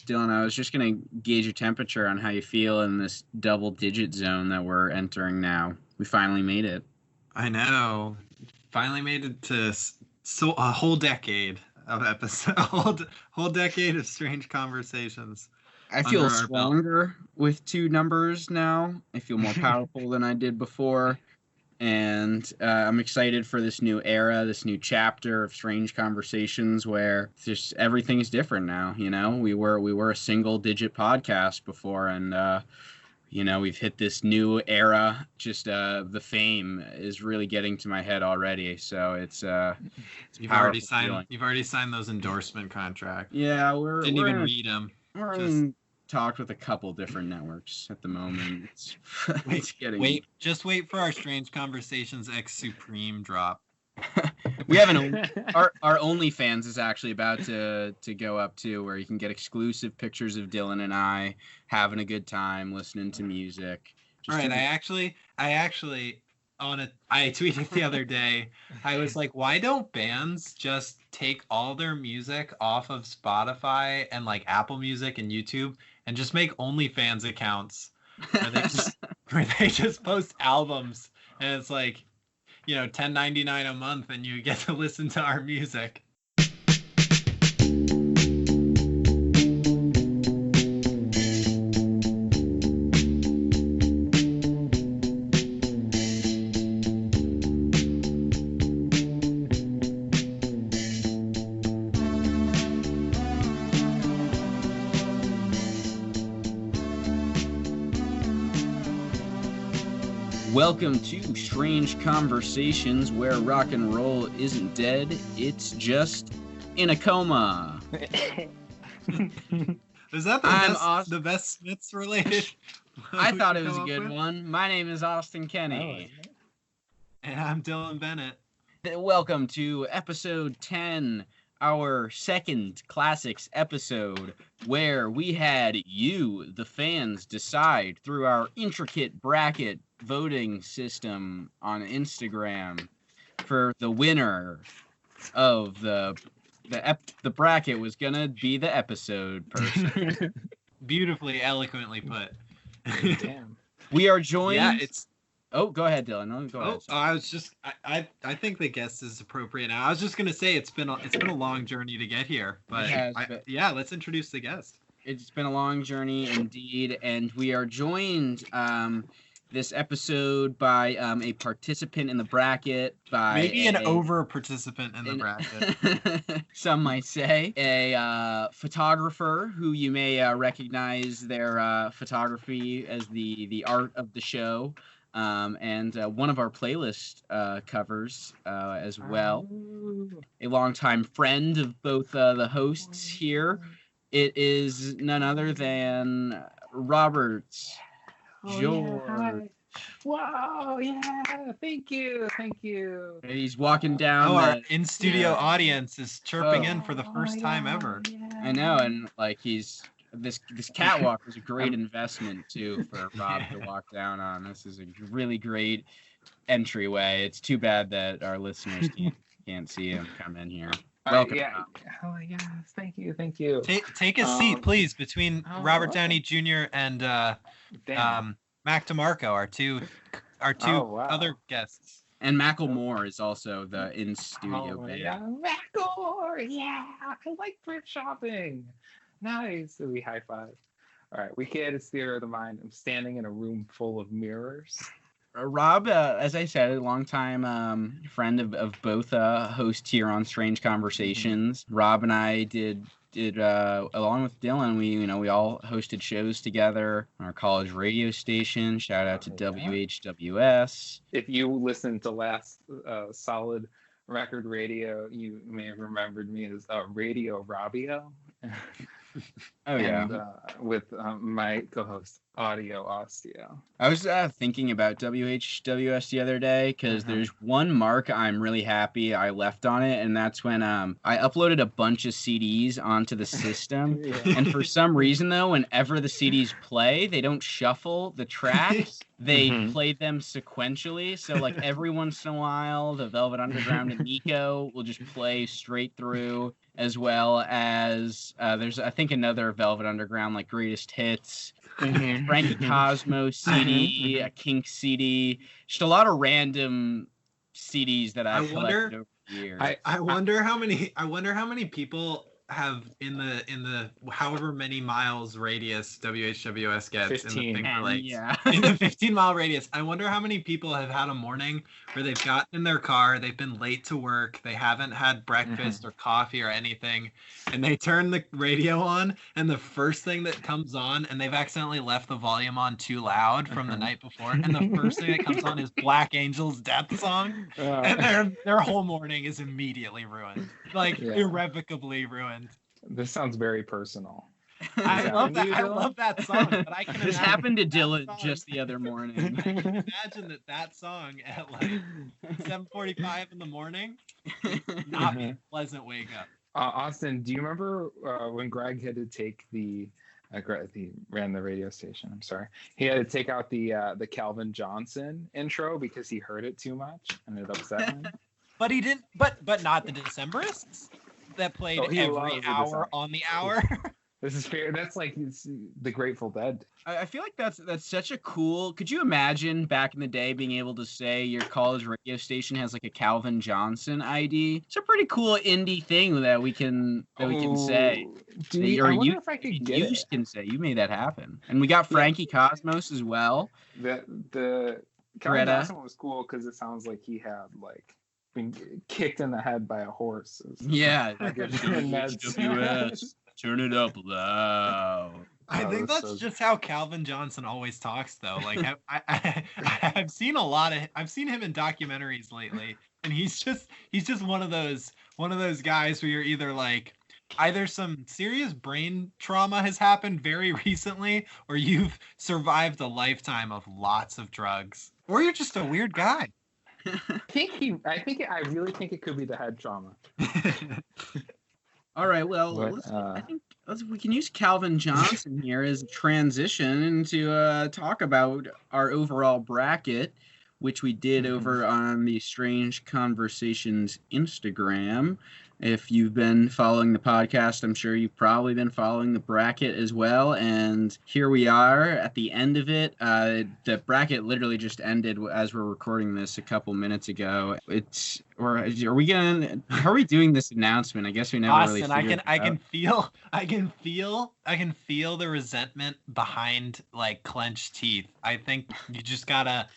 Dylan, I was just going to gauge your temperature on how you feel in this double-digit zone that we're entering now. We finally made it. I know. Finally made it to a whole decade of episode, whole decade of strange conversations. I feel stronger with 2 numbers now. I feel more powerful than I did before. And I'm excited for this new era, this new chapter of Strange Conversations where just everything's different now. You know, we were a single-digit podcast before, and you know, we've hit this new era. Just the fame is really getting to my head already. So it's you've already signed those endorsement contracts. Yeah, didn't even read them. We're in talked with a couple different networks at the moment. It's getting. Wait for our Strange Conversations X Supreme drop. We haven't. Our OnlyFans is actually about to go up too, where you can get exclusive pictures of Dylan and I having a good time listening to music. All right, I tweeted the other day. I was like, why don't bands just take all their music off of Spotify and like Apple Music and YouTube and just make OnlyFans accounts where they just post albums, and it's like, you know, $10.99 a month and you get to listen to our music. Welcome to Strange Conversations, where rock and roll isn't dead, it's just in a coma. Is that the best Smiths related? I thought it was a good one. My name is Austin Kenny. Oh, and I'm Dylan Bennett. Welcome to episode 10, our second classics episode, where we had you, the fans, decide through our intricate bracket voting system on Instagram for the winner of the bracket was gonna be the episode person. Beautifully, eloquently put. Damn. We are joined. Yeah, it's. Oh, go ahead, Dylan. No, go ahead. I was just. I think the guest is appropriate now. I was just gonna say it's been a long journey to get here, but yeah, let's introduce the guest. It's been a long journey indeed, and we are joined this episode by a participant in the bracket, by maybe an over participant in the bracket. Some might say a photographer who you may recognize their photography as the art of the show, and one of our playlist covers as well. A longtime friend of both the hosts here. It is none other than Robert. George. Yeah, wow, yeah, thank you. He's walking down. Our in-studio audience is chirping in for the first time ever. Yeah. I know, and like this catwalk was a great investment too for Rob to walk down on. This is a really great entryway. It's too bad that our listeners can't see him come in here. Welcome. Oh yes, thank you. Take a seat, please, between Robert Downey Jr. and Mac DeMarco, our two other guests. And Macklemore is also the in-studio band. Yeah, Macklemore, yeah, I like thrift shopping. Nice, we high five. All right, we can't theater of the mind. I'm standing in a room full of mirrors. Rob, as I said, a longtime friend of both hosts here on Strange Conversations. Rob and I did along with Dylan, we all hosted shows together on our college radio station. Shout out to WHWS. If you listened to last Solid Record Radio, you may have remembered me as Radio Robbio. Oh yeah, and, with my co-host Audio Osteo. I was thinking about WHWS the other day because there's one mark I'm really happy I left on it, and that's when I uploaded a bunch of CDs onto the system, and for some reason though, whenever the CDs play, they don't shuffle the tracks. They play them sequentially, so like every once in a while, the Velvet Underground and Nico will just play straight through. as well as there's I think another Velvet Underground like greatest hits, Frankie Cosmos CD, a Kink CD, just a lot of random CDs that I've collected over the years. I wonder how many people have in the however many miles radius WHWS gets 15. in the Finger Lakes. Yeah. In the 15-mile radius. I wonder how many people have had a morning where they've gotten in their car, they've been late to work, they haven't had breakfast or coffee or anything, and they turn the radio on, and the first thing that comes on, and they've accidentally left the volume on too loud from the night before, and the first thing that comes on is Black Angel's Death Song, and their whole morning is immediately ruined. Like, irrevocably ruined. This sounds very personal. I love that. I love that song, but I can. This happened to Dylan just the other morning. I can imagine that song at like 7:45 in the morning, not be a pleasant wake up. Austin, do you remember when Greg had to take he ran the radio station? I'm sorry. He had to take out the Calvin Johnson intro because he heard it too much and it upset him. But he didn't. But not the Decemberists that played every hour on the hour. This is fair. That's like the Grateful Dead. I feel like that's such a cool. Could you imagine back in the day being able to say your college radio station has like a Calvin Johnson ID? It's a pretty cool indie thing that we can say. I wonder if I could get it. Can say you made that happen, and we got Frankie Cosmos as well. The Calvin Johnson was cool because it sounds like he had like been kicked in the head by a horse. Yeah. WS. Turn it up loud. I think that's just how Calvin Johnson always talks, though. Like I've seen I've seen him in documentaries lately, and he's just one of those guys where you're either some serious brain trauma has happened very recently, or you've survived a lifetime of lots of drugs, or you're just a weird guy. I really think it could be the head trauma. All right, well, I think we can use Calvin Johnson here as a transition to talk about our overall bracket, which we did over on the Strange Conversations Instagram. If you've been following the podcast, I'm sure you've probably been following the bracket as well. And here we are at the end of it. The bracket literally just ended as we're recording this a couple minutes ago. Are we doing this announcement? I guess we never Austin, really figured I can feel the resentment behind like clenched teeth. I think you just gotta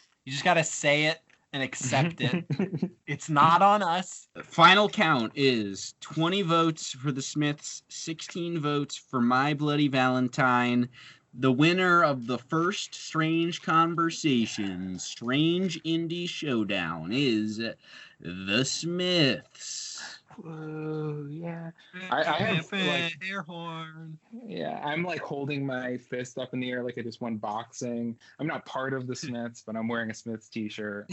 say it and accept it. It's not on us. Final count is 20 votes for the Smiths, 16 votes for My Bloody Valentine. The winner of the first Strange Conversations, Strange Indie Showdown is the Smiths. Whoa, yeah. I have like, air horn. Yeah, I'm like holding my fist up in the air like I just won boxing. I'm not part of the Smiths, but I'm wearing a Smiths t-shirt.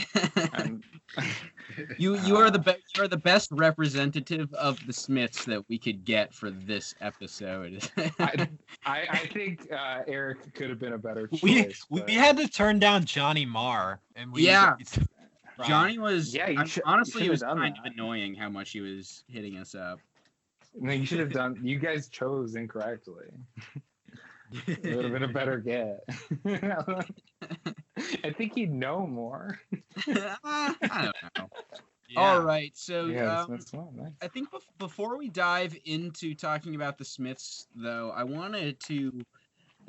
You are the best representative of the Smiths that we could get for this episode. I think Eric could have been a better choice. We had to turn down Johnny Marr, and Johnny was honestly, it was kind of that. annoying how much he was hitting us up. No, you should have done. You guys chose incorrectly. It would have been a better get. I think he'd know more. I don't know. Yeah. All right, so Nice. I think before we dive into talking about the Smiths, though, I wanted to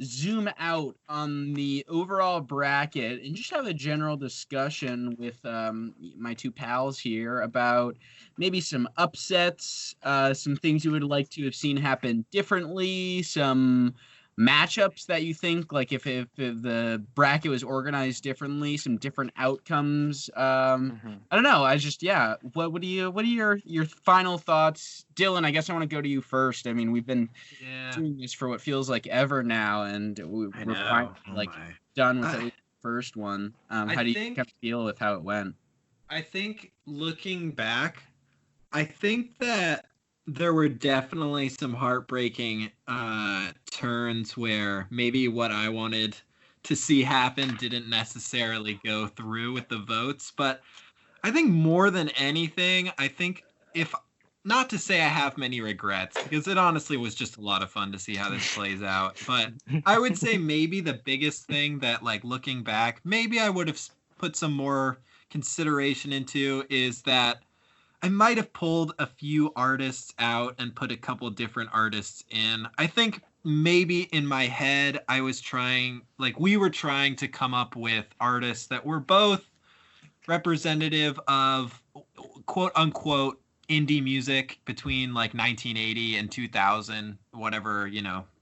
zoom out on the overall bracket and just have a general discussion with my two pals here about maybe some upsets, some things you would like to have seen happen differently, some matchups that you think, like if the bracket was organized differently, some different outcomes. I don't know. What are your final thoughts? Dylan, I guess I want to go to you first. I mean, we've been doing this for what feels like ever now, and we're finally done with the first one. How do you feel with how it went? I think looking back, I think that there were definitely some heartbreaking turns where maybe what I wanted to see happen didn't necessarily go through with the votes. But I think more than anything, I think if not to say I have many regrets, because it honestly was just a lot of fun to see how this plays out. But I would say maybe the biggest thing that, like, looking back, maybe I would have put some more consideration into is that I might have pulled a few artists out and put a couple different artists in. I think maybe in my head, we were trying to come up with artists that were both representative of quote unquote indie music between like 1980 and 2000, whatever,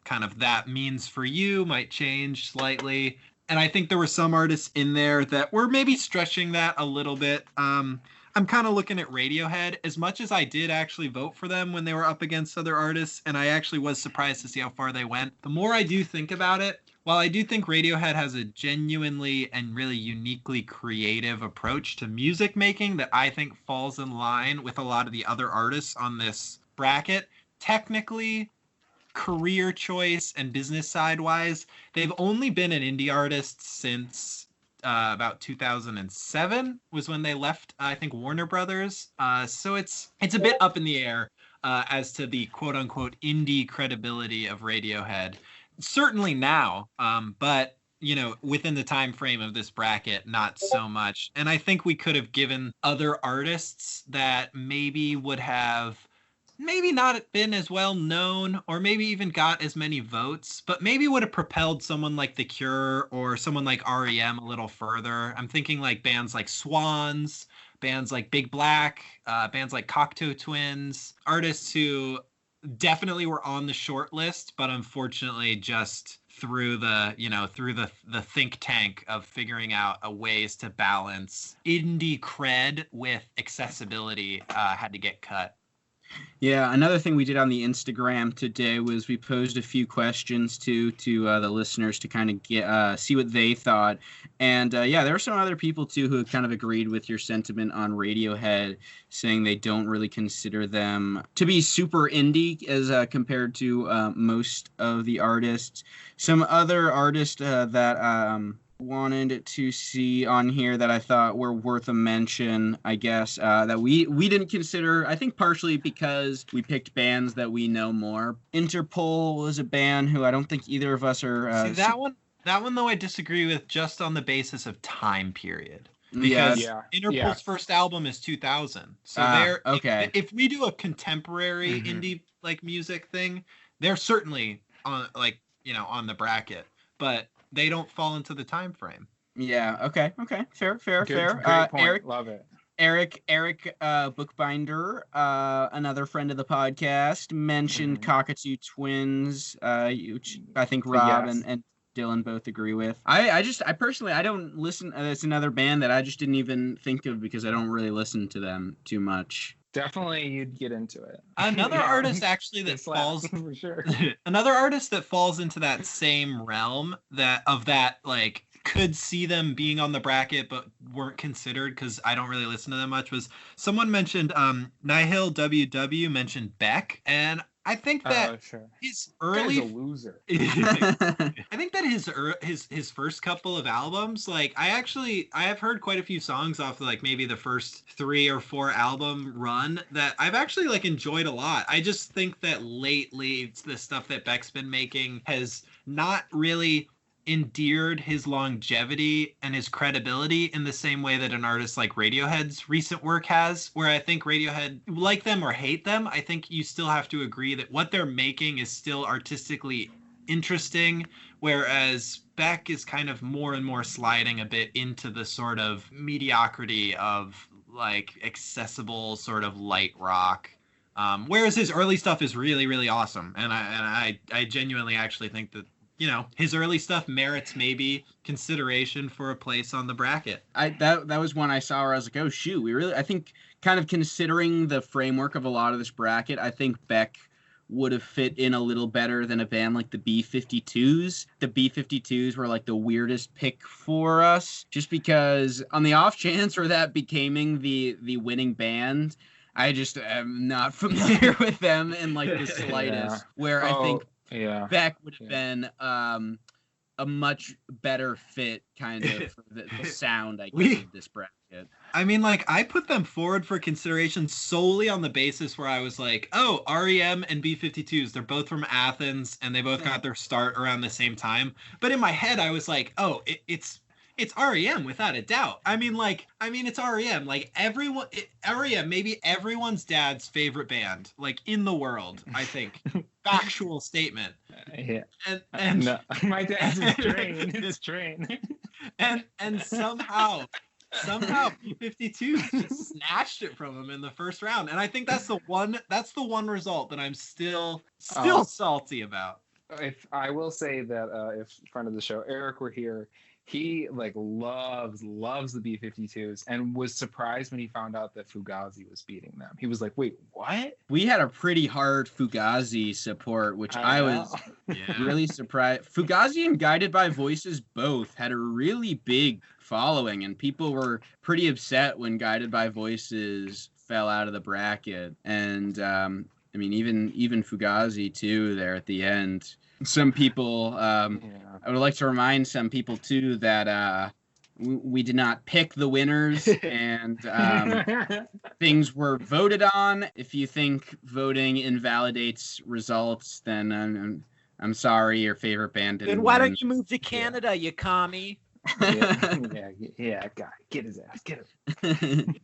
kind of that means for you might change slightly. And I think there were some artists in there that were maybe stretching that a little bit. I'm kind of looking at Radiohead. As much as I did actually vote for them when they were up against other artists, and I actually was surprised to see how far they went, the more I do think about it, while I do think Radiohead has a genuinely and really uniquely creative approach to music making that I think falls in line with a lot of the other artists on this bracket, technically, career choice and business side wise, they've only been an indie artist since about 2007 was when they left, I think, Warner Brothers. So it's a bit up in the air as to the quote unquote indie credibility of Radiohead. Certainly now, but within the time frame of this bracket, not so much. And I think we could have given other artists that maybe would have maybe not been as well known or maybe even got as many votes, but maybe would have propelled someone like The Cure or someone like REM a little further. I'm thinking like bands like Swans, bands like Big Black, bands like Cocteau Twins, artists who definitely were on the short list, but unfortunately just through the think tank of figuring out a ways to balance indie cred with accessibility had to get cut. Yeah, another thing we did on the Instagram today was we posed a few questions to the listeners to kind of get see what they thought. And there were some other people too who kind of agreed with your sentiment on Radiohead, saying they don't really consider them to be super indie as compared to most of the artists. Some other artists that wanted to see on here that I thought were worth a mention, I guess, that we didn't consider, I think partially because we picked bands that we know more. Interpol was a band who I don't think either of us are... See, that one though I disagree with just on the basis of time period. Because Interpol's first album is 2000. So okay. If we do a contemporary indie like music thing, they're certainly on on the bracket. But they don't fall into the time frame. Yeah. Okay. Fair. Great point. Eric, love it. Eric, Bookbinder, another friend of the podcast, mentioned Cockatoo Twins, which I think Rob and Dylan both agree with. I personally don't listen. It's another band that I just didn't even think of because I don't really listen to them too much. Definitely, you'd get into it. Another artist actually that falls for sure. Another artist that falls into that same realm that like could see them being on the bracket but weren't considered because I don't really listen to them much was someone mentioned Nihil WW mentioned Beck, and I think that his early a loser. I think that his first couple of albums, like I have heard quite a few songs off of like maybe the first 3 or 4 album run that I've actually like enjoyed a lot. I just think that lately the stuff that Beck's been making has not really endeared his longevity and his credibility in the same way that an artist like Radiohead's recent work has, where I think Radiohead, like them or hate them, I think you still have to agree that what they're making is still artistically interesting, whereas Beck is kind of more and more sliding a bit into the sort of mediocrity of like accessible sort of light rock. Whereas his early stuff is really, really awesome. And I genuinely actually think that his early stuff merits maybe consideration for a place on the bracket. That was one I saw where I was like, oh shoot, I think kind of considering the framework of a lot of this bracket, I think Beck would have fit in a little better than a band like the B-52s. The B-52s were like the weirdest pick for us, just because on the off chance where that becoming the winning band, I just am not familiar with them in like the slightest, where I think Beck would have been a much better fit kind of for the sound, I guess, of this bracket. I mean, like, I put them forward for consideration solely on the basis where I was like, oh, REM and B-52s, they're both from Athens, and they both got their start around the same time. But in my head, I was like, oh, it's REM without a doubt. I mean, it's REM. Like, REM, maybe everyone's dad's favorite band, like, in the world, I think. Factual statement. Yeah. And no, my dad's is Train. It's Train. And somehow B-52 just snatched it from him in the first round, and I think that's the one result that I'm still salty about. If I will say that if friend of the show Eric were here, he like loves the B-52s and was surprised when he found out that Fugazi was beating them. He was like, wait, what? We had a pretty hard Fugazi support, which I was really surprised. Fugazi and Guided by Voices both had a really big following, and people were pretty upset when Guided by Voices fell out of the bracket. And I mean, even Fugazi too there at the end. Some people, I would like to remind some people too that we did not pick the winners, and things were voted on. If you think voting invalidates results, then I'm sorry, your favorite band didn't Then why win. don't you move to Canada, you commie? yeah, guy, get his ass, get him.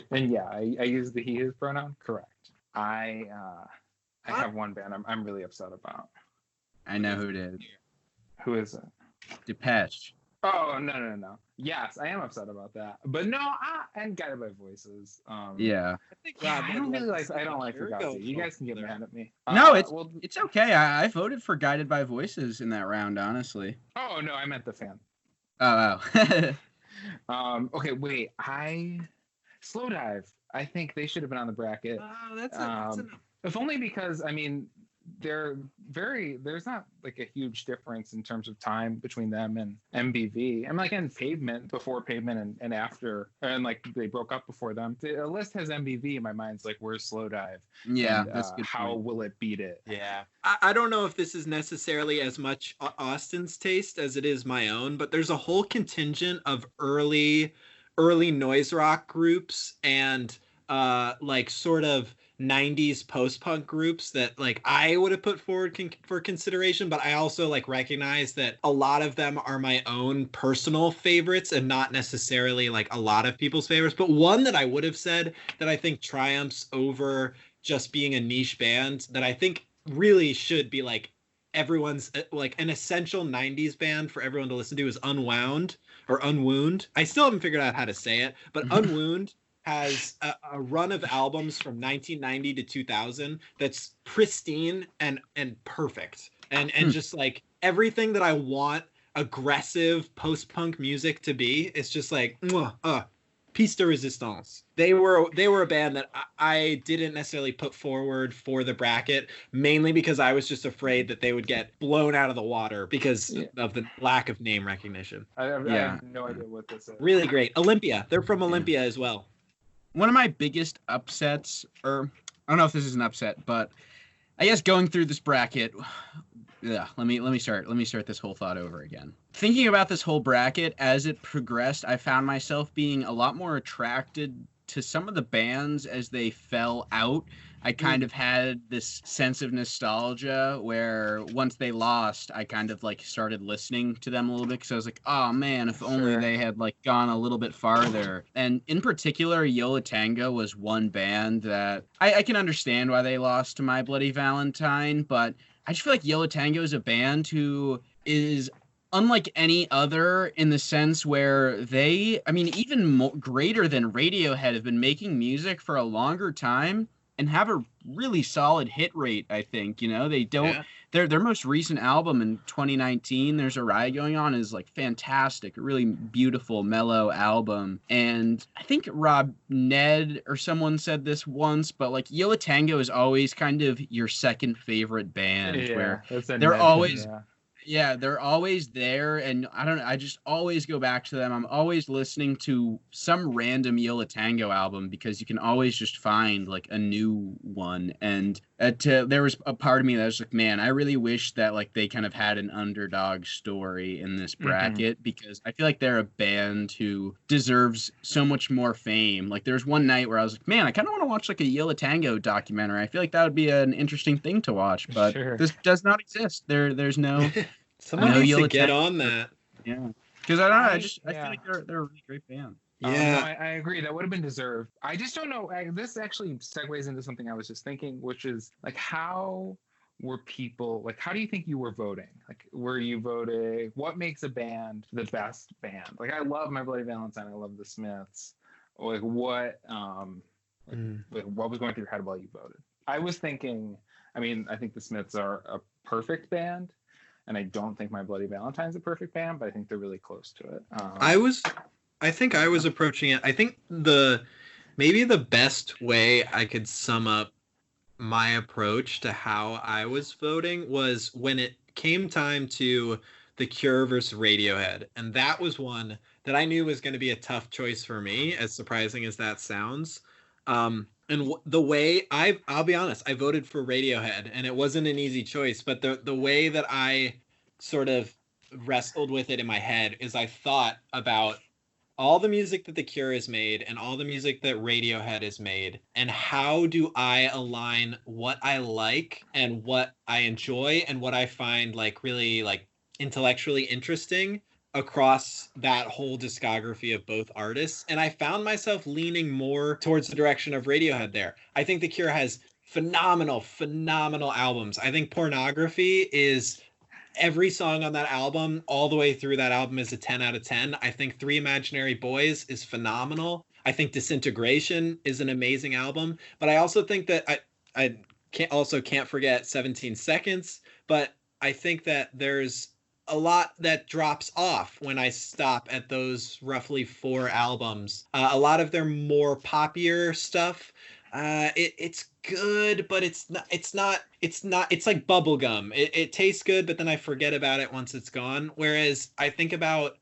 And yeah, I use the he/his pronoun. Correct. I have one band I'm really upset about. I know who it is. Who is it? Depeche. Oh, no. Yes, I am upset about that. But no, and Guided by Voices. Yeah. I don't like Fugazi. You guys can get mad at me. No, it's okay. I voted for Guided by Voices in that round, honestly. Oh, no, I meant the fan. Oh. Okay, wait. Slow Dive. I think they should have been on the bracket. That's enough. If only because, I mean, there's not like a huge difference in terms of time between them and MBV. I'm like in Pavement, before Pavement and after, and like they broke up before them. The list has MBV in my mind. It's like, where's Slow Dive? Yeah, and, that's good. How will it beat it? Yeah. I don't know if this is necessarily as much Austin's taste as it is my own, but there's a whole contingent of early noise rock groups and like sort of 90s post-punk groups that like I would have put forward for consideration, but I also like recognize that a lot of them are my own personal favorites and not necessarily like a lot of people's favorites. But one that I would have said that I think triumphs over just being a niche band that I think really should be like everyone's like an essential 90s band for everyone to listen to is Unwound or Unwound. I still haven't figured out how to say it, but Unwound has a run of albums from 1990 to 2000 that's pristine and perfect and just like everything that I want aggressive post-punk music to be. It's just like piece de resistance. They were a band that I didn't necessarily put forward for the bracket, mainly because I was just afraid that they would get blown out of the water because of the lack of name recognition. I have no idea what this is. Really great. Olympia. They're from Olympia as well. One of my biggest upsets, or I don't know if this is an upset, but I guess going through this bracket, let me start this whole thought over again. Thinking about this whole bracket as it progressed, I found myself being a lot more attracted to some of the bands as they fell out. I kind of had this sense of nostalgia where once they lost, I kind of like started listening to them a little bit because I was like, oh man, if only they had like gone a little bit farther. And in particular, Yo La Tengo was one band that I can understand why they lost to My Bloody Valentine, but I just feel like Yo La Tengo is a band who is unlike any other in the sense where they, I mean, even greater than Radiohead, have been making music for a longer time and have a really solid hit rate, I think. You know, they don't, their most recent album in 2019, There's a Riot Going On, is like fantastic, a really beautiful, mellow album. And I think Rob Ned or someone said this once, but like Yo La Tengo is always kind of your second favorite band, where they're always... Yeah, they're always there, and I don't know, I just always go back to them. I'm always listening to some random Yo La Tango album because you can always just find like a new one. And there was a part of me that was like, man, I really wish that like they kind of had an underdog story in this bracket because I feel like they're a band who deserves so much more fame. Like there's one night where I was like, man, I kind of want to watch like a Yo La Tango documentary. I feel like that would be an interesting thing to watch, but this does not exist. There's no Someone No, needs to Yo La get Tango. on that. Yeah, because I don't know. I feel yeah. like they're a really great band. No, Yeah. I agree. That would have been deserved. I just don't know. This actually segues into something I was just thinking, which is like, how were people like? How do you think you were voting? Like, were you voting? What makes a band the best band? Like, I love My Bloody Valentine. I love the Smiths. Like, what? Like, what was going through your head while you voted? I was thinking. I mean, I think the Smiths are a perfect band. And I don't think My Bloody Valentine's a perfect band, but I think they're really close to it. I think I was approaching it. I think maybe the best way I could sum up my approach to how I was voting was when it came time to The Cure versus Radiohead. And that was one that I knew was going to be a tough choice for me, as surprising as that sounds. And the way I'll be honest, I voted for Radiohead, and it wasn't an easy choice. But the way that I sort of wrestled with it in my head is I thought about all the music that The Cure has made and all the music that Radiohead has made, and how do I align what I like and what I enjoy and what I find like really like intellectually interesting across that whole discography of both artists. And I found myself leaning more towards the direction of Radiohead there. I think The Cure has phenomenal albums. I think Pornography is every song on that album, all the way through that album, is a 10 out of 10. I think Three Imaginary Boys is phenomenal. I think Disintegration is an amazing album. But I also think that I can't forget 17 Seconds. But I think that there's a lot that drops off when I stop at those roughly 4 albums. A lot of their more poppier stuff, it's good, but it's like bubblegum. It tastes good, but then I forget about it once it's gone. Whereas I think about,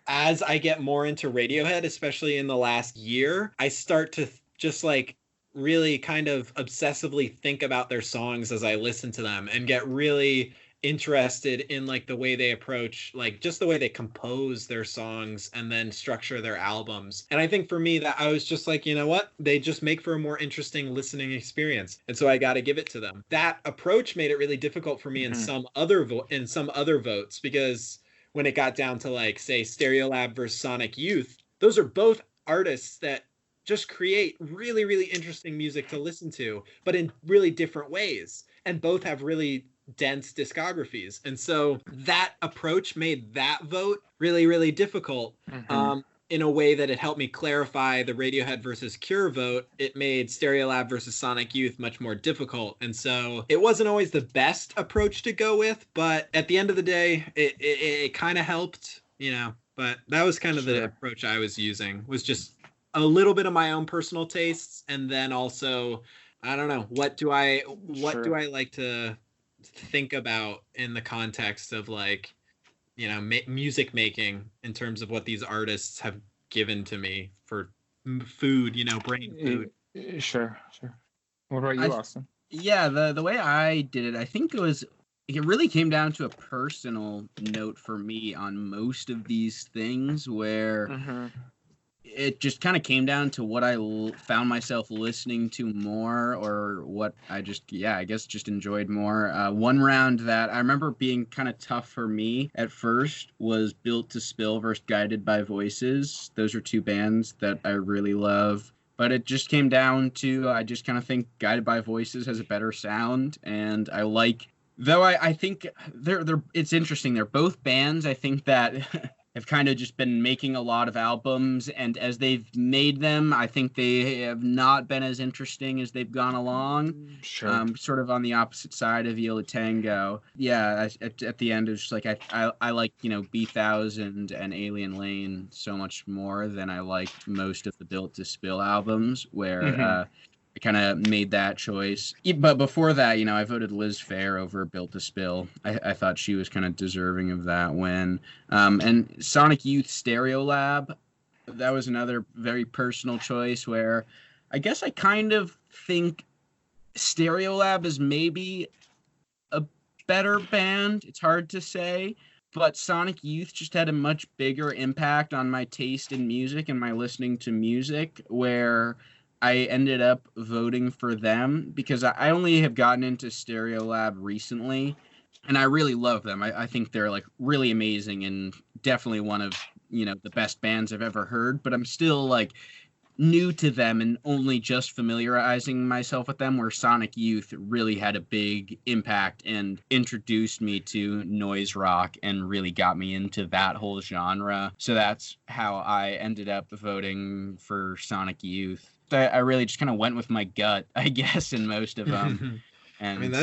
as I get more into Radiohead, especially in the last year, I start to just like really kind of obsessively think about their songs as I listen to them and get really interested in like the way they approach, like just the way they compose their songs and then structure their albums. And I think for me, that I was just like, you know what, they just make for a more interesting listening experience, and so I got to give it to them. That approach made it really difficult for me in some other votes, because when it got down to like, say, Stereolab versus Sonic Youth, those are both artists that just create really, really interesting music to listen to, but in really different ways, and both have really dense discographies. And so that approach made that vote really, really difficult. In a way that it helped me clarify the Radiohead versus Cure vote. It made Stereolab versus Sonic Youth much more difficult. And so it wasn't always the best approach to go with, but at the end of the day, it kind of helped, you know. But that was kind of the approach I was using, was just a little bit of my own personal tastes, and then also, I don't know, what do I like to think about in the context of like, you know, music making, in terms of what these artists have given to me for food, you know, brain food. Sure. What about you, Austin? Yeah, the way I did it, I think it really came down to a personal note for me on most of these things, where it just kind of came down to what I found myself listening to more, or what I just enjoyed more. One round that I remember being kind of tough for me at first was Built to Spill versus Guided by Voices. Those are two bands that I really love. But it just came down to, I just kind of think Guided by Voices has a better sound, and I like, though I think it's interesting. They're both bands, I think, that have kind of just been making a lot of albums, and as they've made them, I think they have not been as interesting as they've gone along. Sort of on the opposite side of Yo La Tango. Yeah, at the end, it was just like, I like, you know, B1000 and Alien Lane so much more than I like most of the Built to Spill albums, where I kind of made that choice. But before that, I voted Liz Phair over Built to Spill. I thought she was kind of deserving of that win. And Sonic Youth Stereolab, that was another very personal choice where I guess I kind of think Stereolab is maybe a better band. It's hard to say. But Sonic Youth just had a much bigger impact on my taste in music and my listening to music, where I ended up voting for them because I only have gotten into Stereolab recently, and I really love them. I think they're like really amazing and definitely one of the best bands I've ever heard. But I'm still like new to them and only just familiarizing myself with them, where Sonic Youth really had a big impact and introduced me to noise rock and really got me into that whole genre. So that's how I ended up voting for Sonic Youth. I really just kind of went with my gut, I guess, in most of them. And I mean,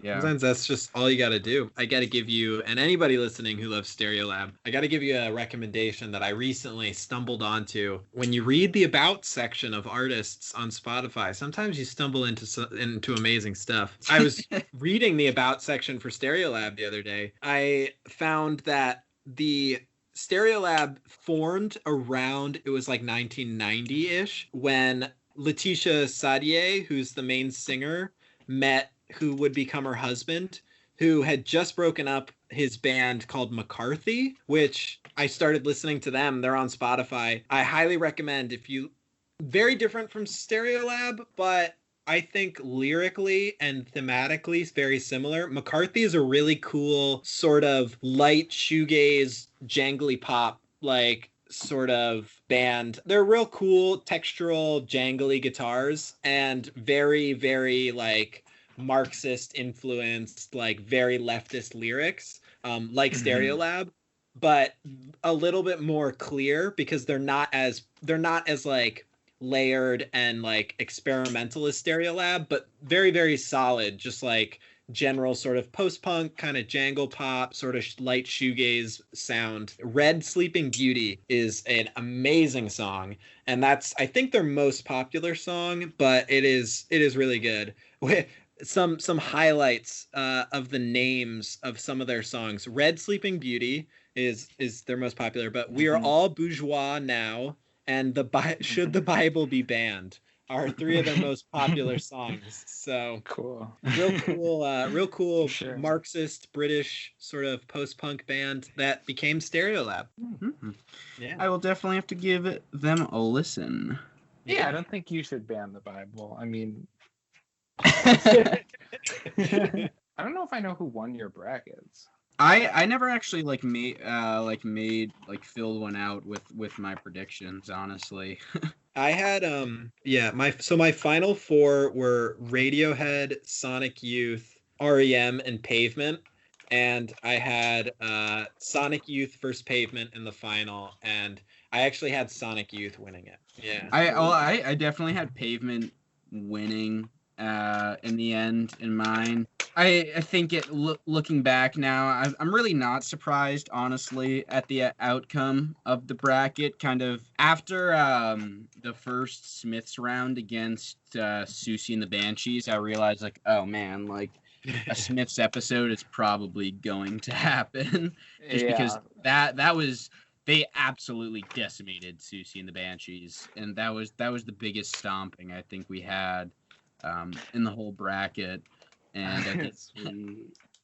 sometimes that's just all you got to do. I got to give you, and anybody listening who loves Stereolab, I got to give you a recommendation that I recently stumbled onto. When you read the About section of artists on Spotify, sometimes you stumble into amazing stuff. I was reading the About section for Stereolab the other day. I found that the Stereolab formed around, it was like 1990-ish, when Letitia Sadier, who's the main singer, met who would become her husband, who had just broken up his band called McCarthy, which I started listening to them. They're on Spotify. I highly recommend. Very different from Stereolab, but I think lyrically and thematically is very similar. McCarthy is a really cool sort of light shoegaze, jangly pop, like sort of band. They're real cool, textural, jangly guitars and very, very like Marxist influenced, like very leftist lyrics, like Stereolab, but a little bit more clear because they're not as like layered and like experimental as Stereolab, but very, very solid, just like general sort of post-punk kind of jangle pop, sort of light shoegaze sound. Red Sleeping Beauty is an amazing song, and that's I think their most popular song, but it is really good. Some highlights of the names of some of their songs. Red Sleeping Beauty is their most popular, but We Are All Bourgeois Now and Should the Bible Be Banned are three of their most popular songs. So cool. Real cool Sure. Marxist British sort of post-punk band that became Stereolab. Mm-hmm. Yeah. I will definitely have to give them a listen. Yeah, I don't think you should ban the Bible. I mean, I don't know if I know who won your brackets. I never actually filled one out with my predictions, honestly. I had my final four were Radiohead, Sonic Youth, REM, and Pavement, and I had Sonic Youth versus Pavement in the final, and I actually had Sonic Youth winning it. Yeah. I definitely had Pavement winning in the end in mine. I think looking back now, I'm really not surprised, honestly, at the outcome of the bracket. Kind of after the first Smiths round against Susie and the Banshees, I realized like, oh man, like a Smiths episode is probably going to happen, because that was. They absolutely decimated Susie and the Banshees, and that was the biggest stomping I think we had in the whole bracket, and I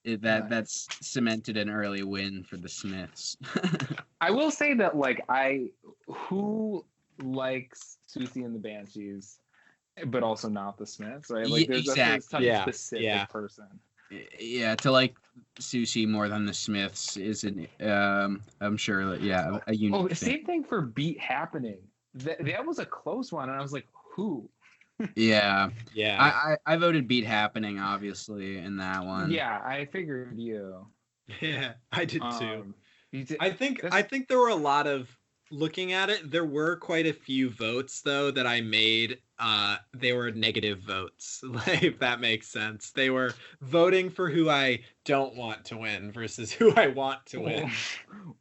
think that's cemented an early win for the Smiths. I will say that who likes Susie and the Banshees, but also not the Smiths, right? Like there's a specific person. Yeah, to like Susie more than the Smiths isn't. I'm sure that a unique. Oh, same thing for Beat Happening. That was a close one, and I was like, who? Yeah. I voted Beat Happening, obviously, in that one. Yeah, I figured you. Yeah, I did too. I think there were a lot of looking at it, there were quite a few votes though that I made. They were negative votes, like, if that makes sense. They were voting for who I don't want to win versus who I want to win.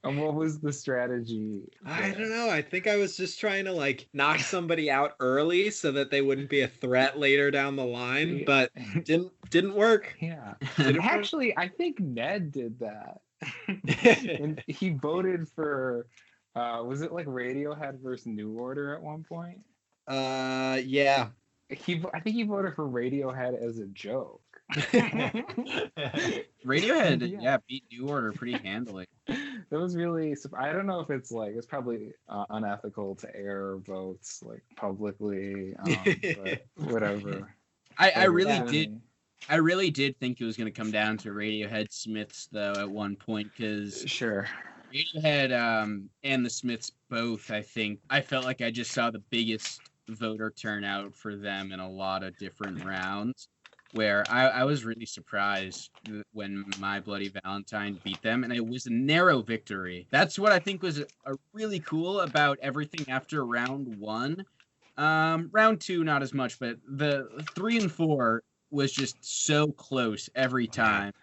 And what was the strategy? I don't know. I think I was just trying to like knock somebody out early so that they wouldn't be a threat later down the line, but didn't work. Yeah. Didn't work. Actually, I think Ned did that. And he voted for was it like Radiohead versus New Order at one point? Yeah. I think he voted for Radiohead as a joke. Radiohead, yeah, beat New Order pretty handily. That was really. I don't know if it's like it's probably unethical to air votes like publicly, but whatever. I really did think it was going to come down to Radiohead Smiths though at one point, because Sure. Radiohead and the Smiths both, I felt like I just saw the biggest voter turnout for them in a lot of different rounds, where I was really surprised when My Bloody Valentine beat them, and it was a narrow victory. That's what I think was a really cool about everything after round one. Round two, not as much, but the 3 and 4 was just so close every time.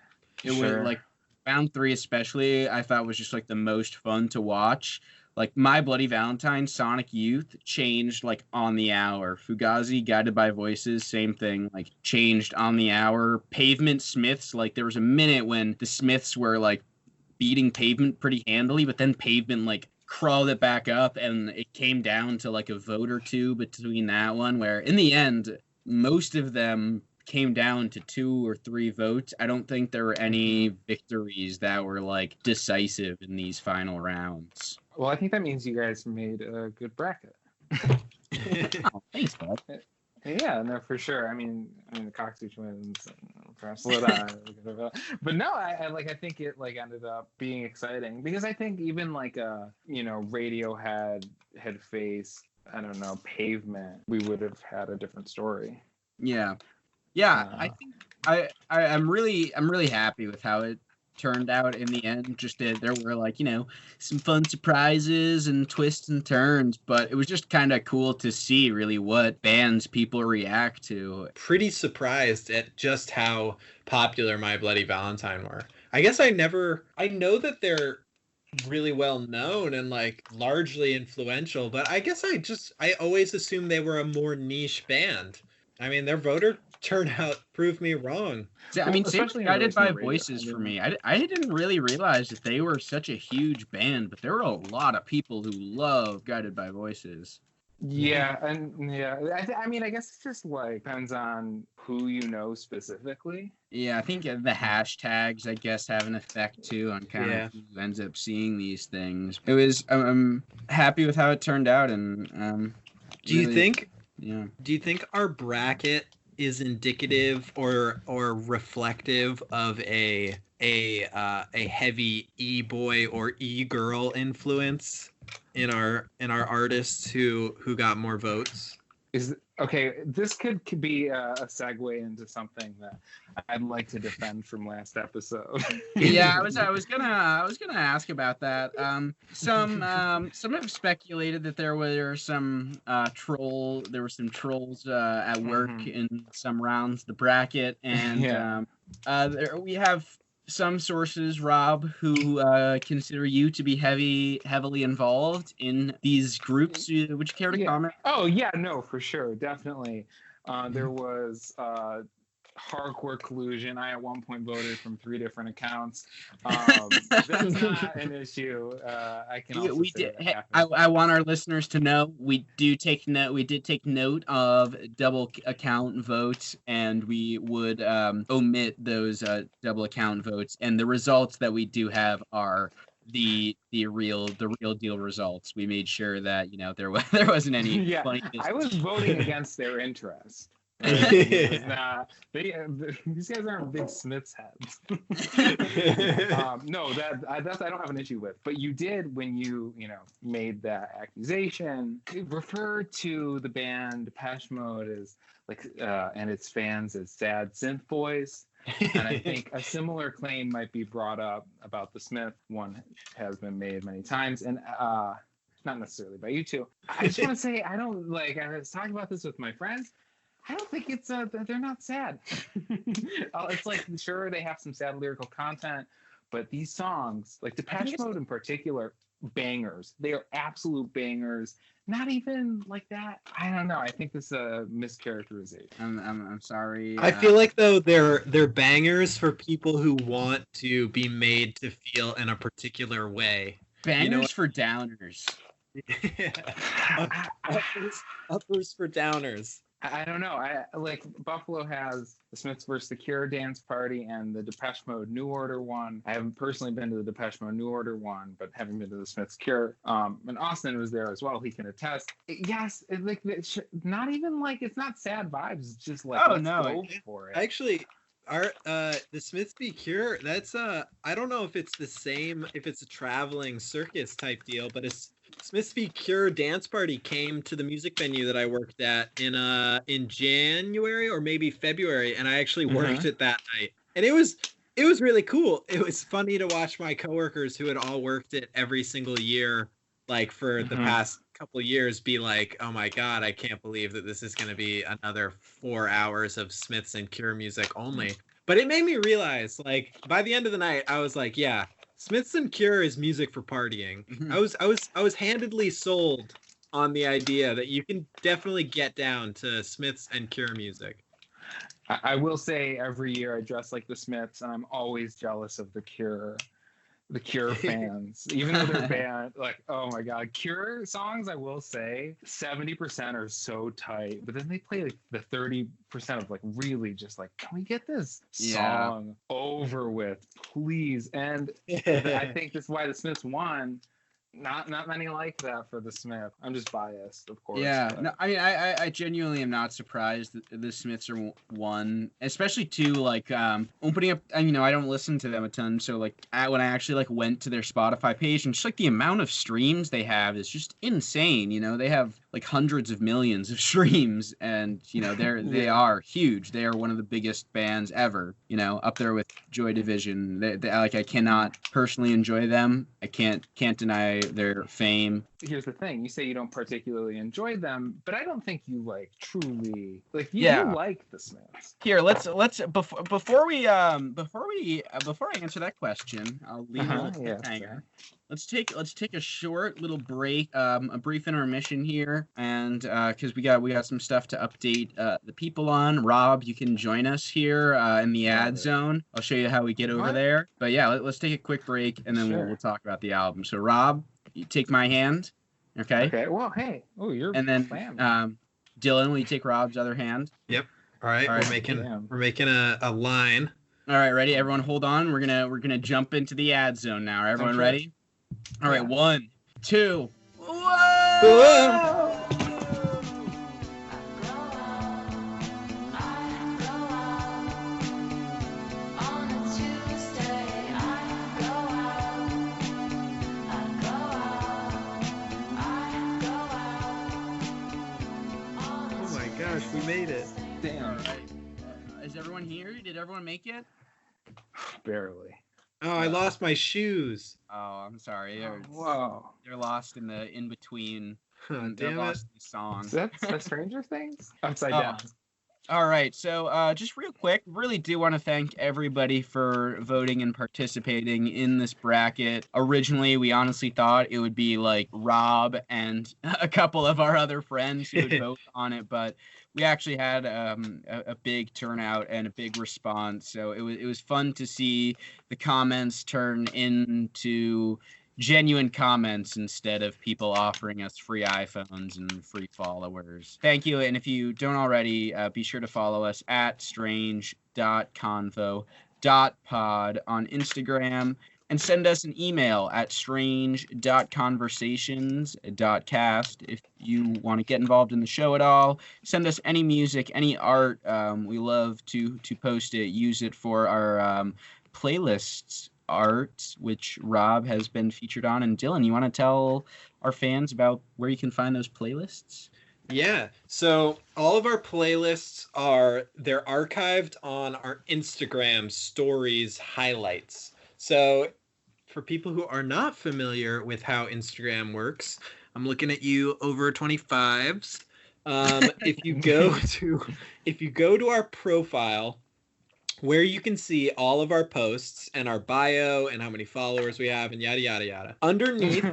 It was like round 3 especially, I thought was just like the most fun to watch. Like My Bloody Valentine, Sonic Youth changed like on the hour. Fugazi, Guided by Voices, same thing, like changed on the hour. Pavement Smiths, like there was a minute when the Smiths were like beating Pavement pretty handily, but then Pavement like crawled it back up, and it came down to like a vote or two between that one, where in the end, most of them came down to 2 or 3 votes. I don't think there were any victories that were like decisive in these final rounds. Well, I think that means you guys made a good bracket. Oh, thanks, bud. Yeah, no, for sure. I mean, the Coxie twins, perhaps Lodi, but no, I think it like ended up being exciting because I think even like Radiohead had faced, I don't know, Pavement, we would have had a different story. Yeah. I think I'm really happy with how it turned out in the end. Just there were like some fun surprises and twists and turns, but it was just kind of cool to see really what bands people react to. Pretty surprised at just how popular My Bloody Valentine were. I guess I know that they're really well known and like largely influential, but I guess I always assumed they were a more niche band. I mean, their voter turnout proved me wrong. I mean, especially Guided by Voices for me. I didn't really realize that they were such a huge band, but there were a lot of people who love Guided by Voices. Yeah, and I mean, I guess it's just like depends on who you know specifically. Yeah, I think the hashtags, I guess, have an effect too on kind of who ends up seeing these things. It was, I'm happy with how it turned out, and do you think? Yeah. Do you think our bracket is indicative or reflective of a heavy e-boy or e-girl influence in our artists who got more votes? This could be a segue into something that I'd like to defend from last episode. Yeah, I was gonna ask about that. Some have speculated that there were some trolls at work in some rounds, the bracket, and we have some sources, Rob, who consider you to be heavily involved in these groups. Would you care to comment? Oh yeah, no, for sure, definitely. There was hardcore collusion. I at one point voted from 3 different accounts. That's not an issue. I can also say that I want our listeners to know we did take note of double account votes, and we would omit those double account votes, and the results that we do have are the real deal results. We made sure that there wasn't any funny. I was voting against their interest. These guys aren't big Smiths heads. No, that I don't have an issue with. But you did when you made that accusation. Refer to the band Depeche Mode as like and its fans as sad synth boys. And I think a similar claim might be brought up about the Smith. One has been made many times, and not necessarily by you two. I just want to say, I don't like. I was talking about this with my friends. I don't think it's they're not sad. It's like, sure, they have some sad lyrical content, but these songs, like Depeche Mode in particular, bangers. They are absolute bangers. Not even like that. I don't know. I think this is a mischaracterization. I'm sorry. I feel like though they're bangers for people who want to be made to feel in a particular way. Bangers for downers. Uppers for downers. I don't know. I like Buffalo has the Smiths versus the Cure dance party and the Depeche Mode New Order one. I haven't personally been to the Depeche Mode New Order one, but having been to the Smiths Cure, and Austin was there as well. He can attest. Yes, like not even like it's not sad vibes. It's just like let's go for it. Actually, the Smiths v Cure. That's I don't know if it's the same, if it's a traveling circus type deal, but it's. Smiths v Cure dance party came to the music venue that I worked at in January or maybe February, and I actually worked it that night. And it was really cool. It was funny to watch my coworkers who had all worked it every single year, like for the past couple of years, be like, "Oh my God, I can't believe that this is going to be another 4 hours of Smiths and Cure music only." But it made me realize, like, by the end of the night, I was like, yeah. Smiths and Cure is music for partying. I was handedly sold on the idea that you can definitely get down to Smiths and Cure music. I will say every year I dress like the Smiths, and I'm always jealous of the Cure fans, even though they're banned. Like, oh my God, Cure songs, I will say 70% are so tight, but then they play like the 30% of like really just like, can we get this song over with, please? And I think that's why the Smiths won. Not many like that for the Smith. I'm just biased, of course. Yeah, but. no, I mean, I genuinely am not surprised that the Smiths are one, especially too, like, opening up. I don't listen to them a ton, so like, when I actually like went to their Spotify page, and just like the amount of streams they have is just insane. They have like hundreds of millions of streams, and they are huge. They are one of the biggest bands ever. Up there with Joy Division. They like, I cannot personally enjoy them. I can't deny their fame. Here's the thing: you say you don't particularly enjoy them, but I don't think you like truly like you like the Smiths. Here, let's before I answer that question, I'll leave a hanger. Let's take a short little break, a brief intermission here, and because we got some stuff to update the people on. Rob, you can join us here in the ad zone. I'll show you how we get over there. But yeah, let's take a quick break, and then we'll talk about the album. So Rob, you take my hand, okay? Okay. Well, hey. Oh, you're. And then Dylan, will you take Rob's other hand? Yep. All right. We're making a line. All right, ready? Everyone, hold on. We're gonna jump into the ad zone now. Are everyone ready? All right, 1, 2. Whoa! We made it. Damn. All right. Is everyone here? Did everyone make it? Barely. Oh, I lost my shoes. Oh, I'm sorry. They're lost in the in between. They're lost in the song. That's the Stranger Things? Upside down. All right. So just real quick, really do want to thank everybody for voting and participating in this bracket. Originally, we honestly thought it would be like Rob and a couple of our other friends who would vote on it, but we actually had a big turnout and a big response. So it was fun to see the comments turn into genuine comments instead of people offering us free iPhones and free followers. Thank you. And if you don't already, be sure to follow us at strange.convo.pod on Instagram, and send us an email at strange.conversations.cast if you want to get involved in the show at all. Send us any music, any art. We love to post it, use it for our playlists art, which Rob has been featured on. And Dylan, you want to tell our fans about where you can find those playlists? Yeah, so all of our playlists they're archived on our Instagram stories highlights. So for people who are not familiar with how Instagram works, I'm looking at you over 25s. If you go to our profile, where you can see all of our posts and our bio and how many followers we have and yada yada yada. Underneath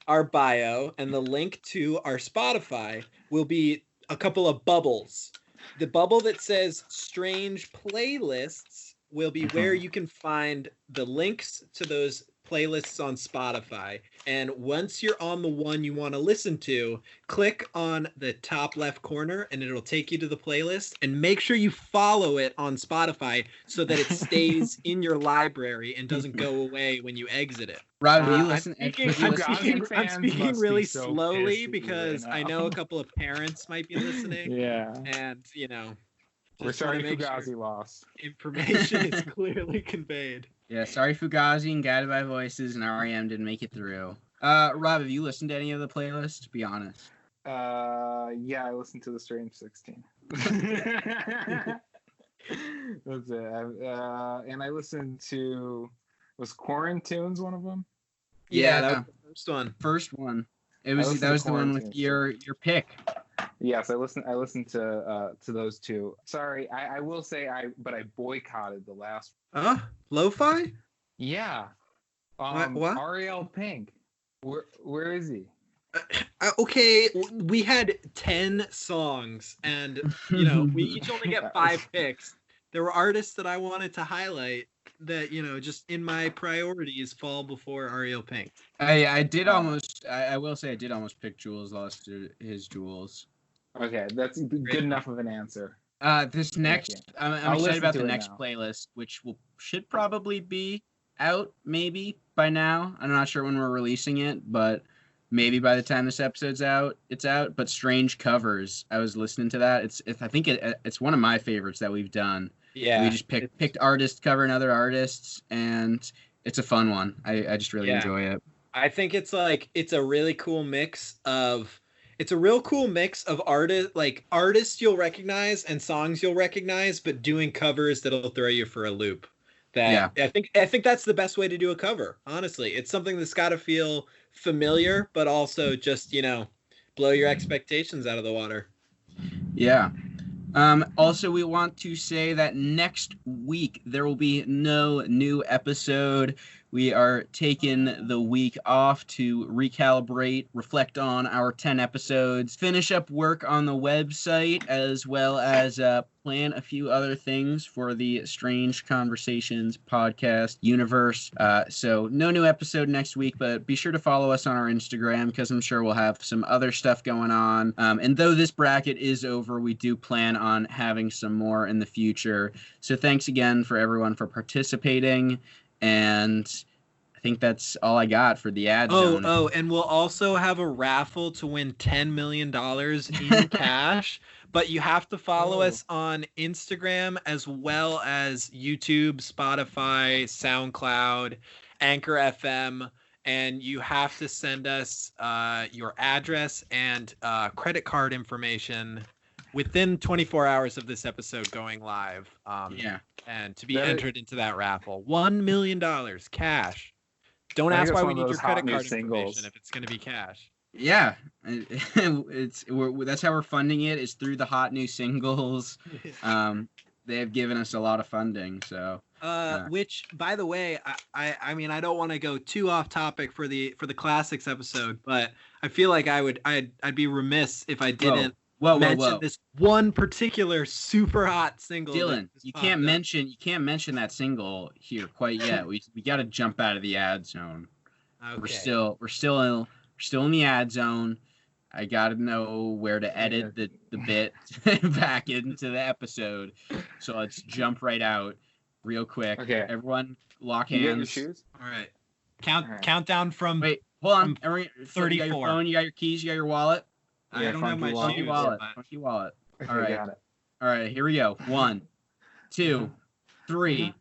our bio and the link to our Spotify will be a couple of bubbles. The bubble that says Strange Playlists will be where you can find the links to those playlists on Spotify. And once you're on the one you want to listen to, click on the top left corner and it'll take you to the playlist. And make sure you follow it on Spotify so that it stays in your library and doesn't go away when you exit it. Rob, you listen. I'm speaking really slowly because I know a couple of parents might be listening. Yeah. And, you know, we're sorry Fugazi lost. Information is clearly conveyed. Yeah, sorry Fugazi and Guided by Voices and REM didn't make it through. Rob, have you listened to any of the playlists? Be honest. Yeah, I listened to the Strange 16. That's it. And I listened to, was Quarantunes one of them? Yeah, that was the first one. First one. That was the one with your pick. Yes, I listened to those two. Sorry, I will say I boycotted the last. Lo-fi? Yeah. What? Ariel Pink. Where is he? Okay, we had 10 songs, and you know we each only get 5 picks. There were artists that I wanted to highlight that, you know, just in my priorities fall before Ariel Pink. I did almost. I will say I did almost pick Jules Lost to his Jewels. Okay, that's good enough of an answer. This next, I'm excited about the next playlist, which should probably be out maybe by now. I'm not sure when we're releasing it, but maybe by the time this episode's out, it's out. But Strange Covers, I was listening to that. I think it's one of my favorites that we've done. Yeah, we just picked artists covering other artists, and it's a fun one. I just really enjoy it. I think it's a really cool mix of. It's a real cool mix of artists you'll recognize and songs you'll recognize, but doing covers that'll throw you for a loop. I think that's the best way to do a cover. Honestly, it's something that's got to feel familiar, but also just, you know, blow your expectations out of the water. Yeah. Also, we want to say that next week there will be no new episode. We are taking the week off to recalibrate, reflect on our 10 episodes, finish up work on the website, as well as plan a few other things for the Strange Conversations podcast universe. So no new episode next week, but be sure to follow us on our Instagram because I'm sure we'll have some other stuff going on. And though this bracket is over, we do plan on having some more in the future. So thanks again for everyone for participating. And I think that's all I got for the ad zone. Oh, and we'll also have a raffle to win $10 million in cash. But you have to follow us on Instagram as well as YouTube, Spotify, SoundCloud, Anchor FM. And you have to send us your address and credit card information within 24 hours of this episode going live. And to be entered into that raffle. $1 million cash. Don't ask why we need your credit card information if it's going to be cash. Yeah, that's how we're funding it, is through the hot new singles. They have given us a lot of funding, so. Which, by the way, I mean, I don't want to go too off topic for the classics episode, but I feel like I'd be remiss if I didn't mention this one particular super hot single. Dylan, you can't mention that single here quite yet. We got to jump out of the ad zone. Okay. We're still in the ad zone. I got to know where to edit the bit back into the episode. So let's jump right out real quick. Okay. Everyone lock hands. You got your shoes? All right. Countdown from. Wait, hold on. 34. You got your phone, you got your keys, you got your wallet? I don't have my shoes. Funky wallet. Okay, all right. Got it. All right, here we go. 1, 2, 3.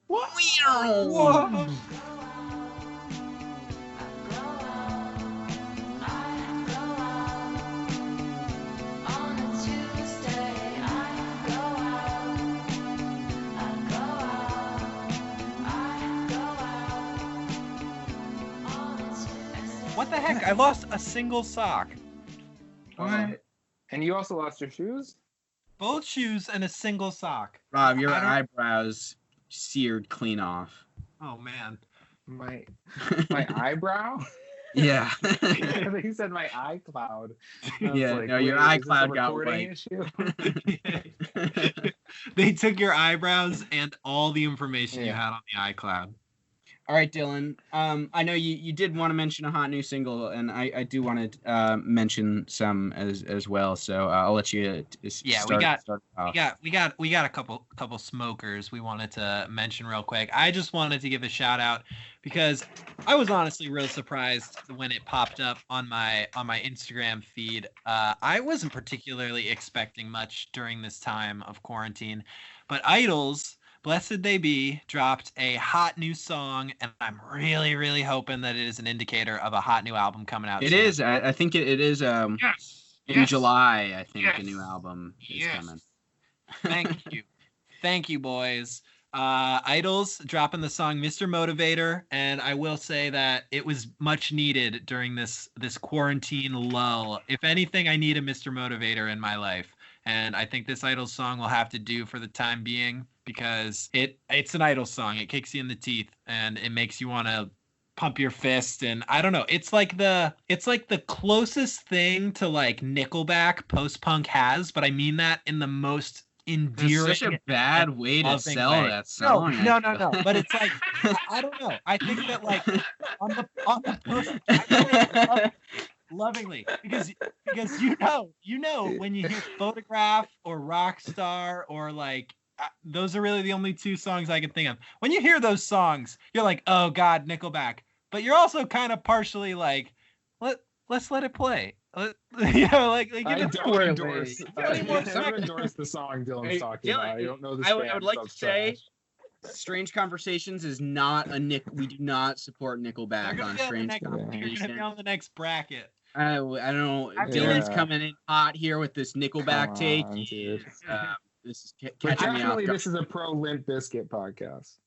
Whoa. What the heck? I lost a single sock. What? And you also lost your shoes? Both shoes and a single sock. Rob, your eyebrows seared clean off. Oh man. My eyebrow? Yeah. I think you said my iCloud. Yeah, like, no, your iCloud got wiped. They took your eyebrows and all the information you had on the iCloud. All right, Dylan. I know you did want to mention a hot new single, and I do want to mention some as well. So I'll let you. We got a couple smokers we wanted to mention real quick. I just wanted to give a shout out because I was honestly real surprised when it popped up on my Instagram feed. I wasn't particularly expecting much during this time of quarantine, but Idols, Blessed They Be, dropped a hot new song, and I'm really, really hoping that it is an indicator of a hot new album coming out. It soon. Is. I think it is. In July, I think the new album is coming. Thank you, boys. Idols dropping the song Mr. Motivator, and I will say that it was much needed during this quarantine lull. If anything, I need a Mr. Motivator in my life, and I think this Idols song will have to do for the time being, because it's an Idols song. It kicks you in the teeth and it makes you want to pump your fist, and I don't know. It's like the closest thing to like Nickelback post-punk has, but I mean that in the most endearing. It's such a bad way to sell that song. No. But it's like I don't know. I think that like on the post lovingly because you know when you hear Photograph or Rockstar or like. Those are really the only two songs I can think of. When you hear those songs, you're like, oh God, Nickelback. But you're also kind of partially like, let's let it play. I don't endorse the song Dylan's talking about. I don't know this band. I would like to say, Strange Conversations is not we do not support Nickelback on Strange Conversations. You're gonna be on the next bracket. I don't know. Dylan's coming in hot here with this Nickelback take. This is catching me off guard. This is a pro Limp Bizkit podcast.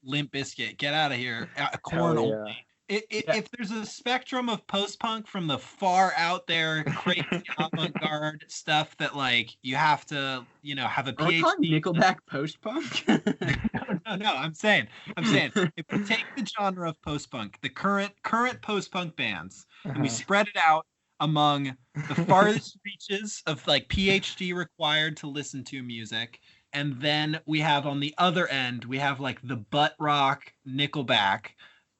Limp Bizkit, get out of here. Corn only. If there's a spectrum of post-punk from the far out there crazy avant-garde stuff that like you have to, have a PhD. Nickelback post-punk? No. I'm saying if we take the genre of post-punk, the current post-punk bands, and we spread it out among the farthest reaches of like PhD required to listen to music, and then we have on the other end we have like the butt rock Nickelback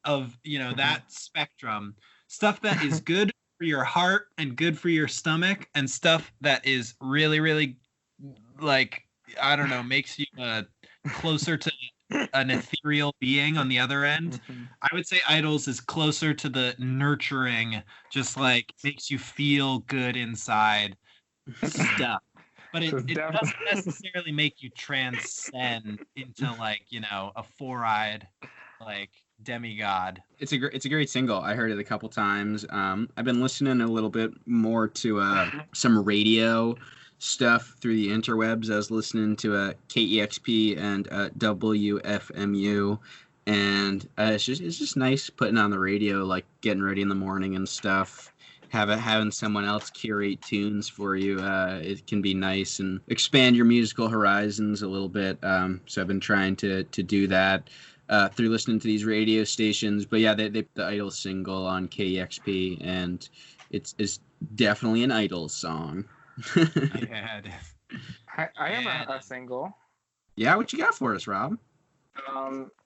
of that spectrum, stuff that is good for your heart and good for your stomach, and stuff that is really, really like I don't know, makes you closer to an ethereal being on the other end. I would say Idols is closer to the nurturing, just like makes you feel good inside stuff. But it doesn't necessarily make you transcend into like, a four-eyed like demigod. It's a great single. I heard it a couple times. I've been listening a little bit more to some radio stuff through the interwebs. I was listening to KEXP and WFMU, and it's just nice putting on the radio, like getting ready in the morning and stuff. Having someone else curate tunes for you, it can be nice and expand your musical horizons a little bit. So I've been trying to do that through listening to these radio stations. But yeah, the Idols single on KEXP, and it's definitely an Idols song. Yeah, it is. I have a single. Yeah, what you got for us, Rob?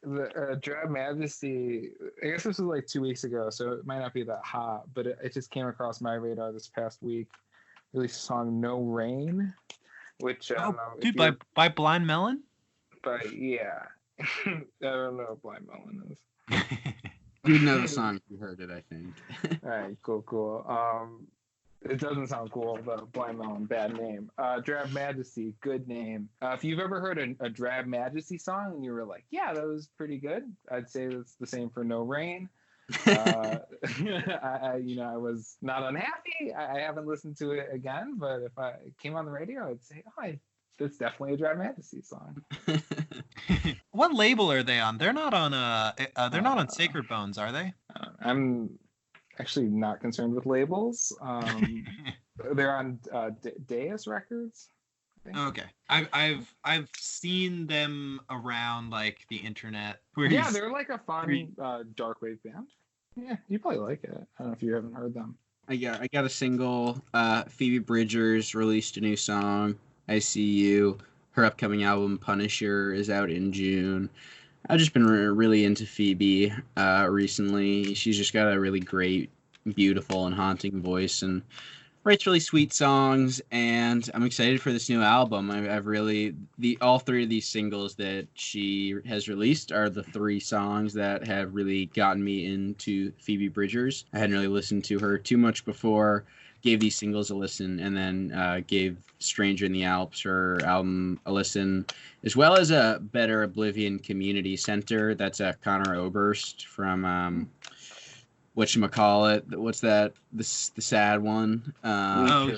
The Drab Majesty, I guess this was like 2 weeks ago, so it might not be that hot, but it just came across my radar this past week. Released a song No Rain, which by Blind Melon? But yeah. I don't know what Blind Melon is. You'd know the song if you heard it, I think. All right, cool. It doesn't sound cool, but Blind Melon, bad name. Drab Majesty, good name. If you've ever heard a Drab Majesty song and you were like, yeah, that was pretty good, I'd say that's the same for No Rain. I was not unhappy. I haven't listened to it again, but if I came on the radio, I'd say, oh, I that's definitely a Dry Fantasy song. What label are they on? They're not on they're not on Sacred Bones, are they? I'm actually not concerned with labels. They're on Deus Records. Okay, I've seen them around like the internet. Yeah, they're like a fun dark wave band. Yeah, you probably like it. I don't know if you haven't heard them. I got a single. Phoebe Bridgers released a new song. I See You. Her upcoming album Punisher is out in June. I've just been really into Phoebe recently. She's just got a really great, beautiful, and haunting voice, and writes really sweet songs. And I'm excited for this new album. I've really all three of these singles that she has released are the three songs that have really gotten me into Phoebe Bridgers. I hadn't really listened to her too much before. Gave these singles a listen, and then gave Stranger in the Alps, her album, a listen, as well as a Better Oblivion Community Center. That's a Connor Oberst from whatchamacallit. What's that? The sad one.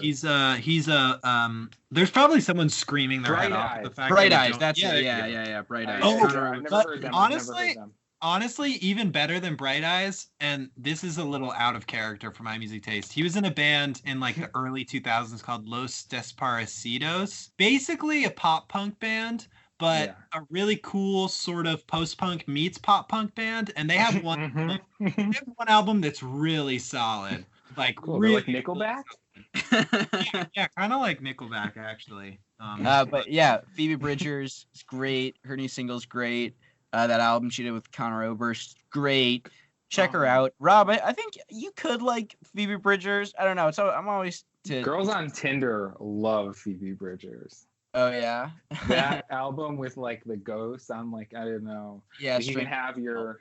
He's there's probably someone screaming their head off at the fact Bright that Eyes. That's it. Yeah. Bright Eyes. Oh, I've never heard them. Honestly, even better than Bright Eyes, and this is a little out of character for my music taste. He was in a band in like the early 2000s called Los Desparecidos. Basically a pop punk band, but a really cool sort of post-punk meets pop-punk band. And they have one album that's really solid. Like, cool. Really like Nickelback? yeah, kind of like Nickelback, actually. But yeah, Phoebe Bridgers is great. Her new single's great. That album she did with Connor Oberst, great. Check her out. Rob, I think you could like Phoebe Bridgers. I don't know. I'm always... Girls on Tinder love Phoebe Bridgers. Oh, yeah? That album with, like, the ghosts, I'm like, I don't know. Yeah, you can have your...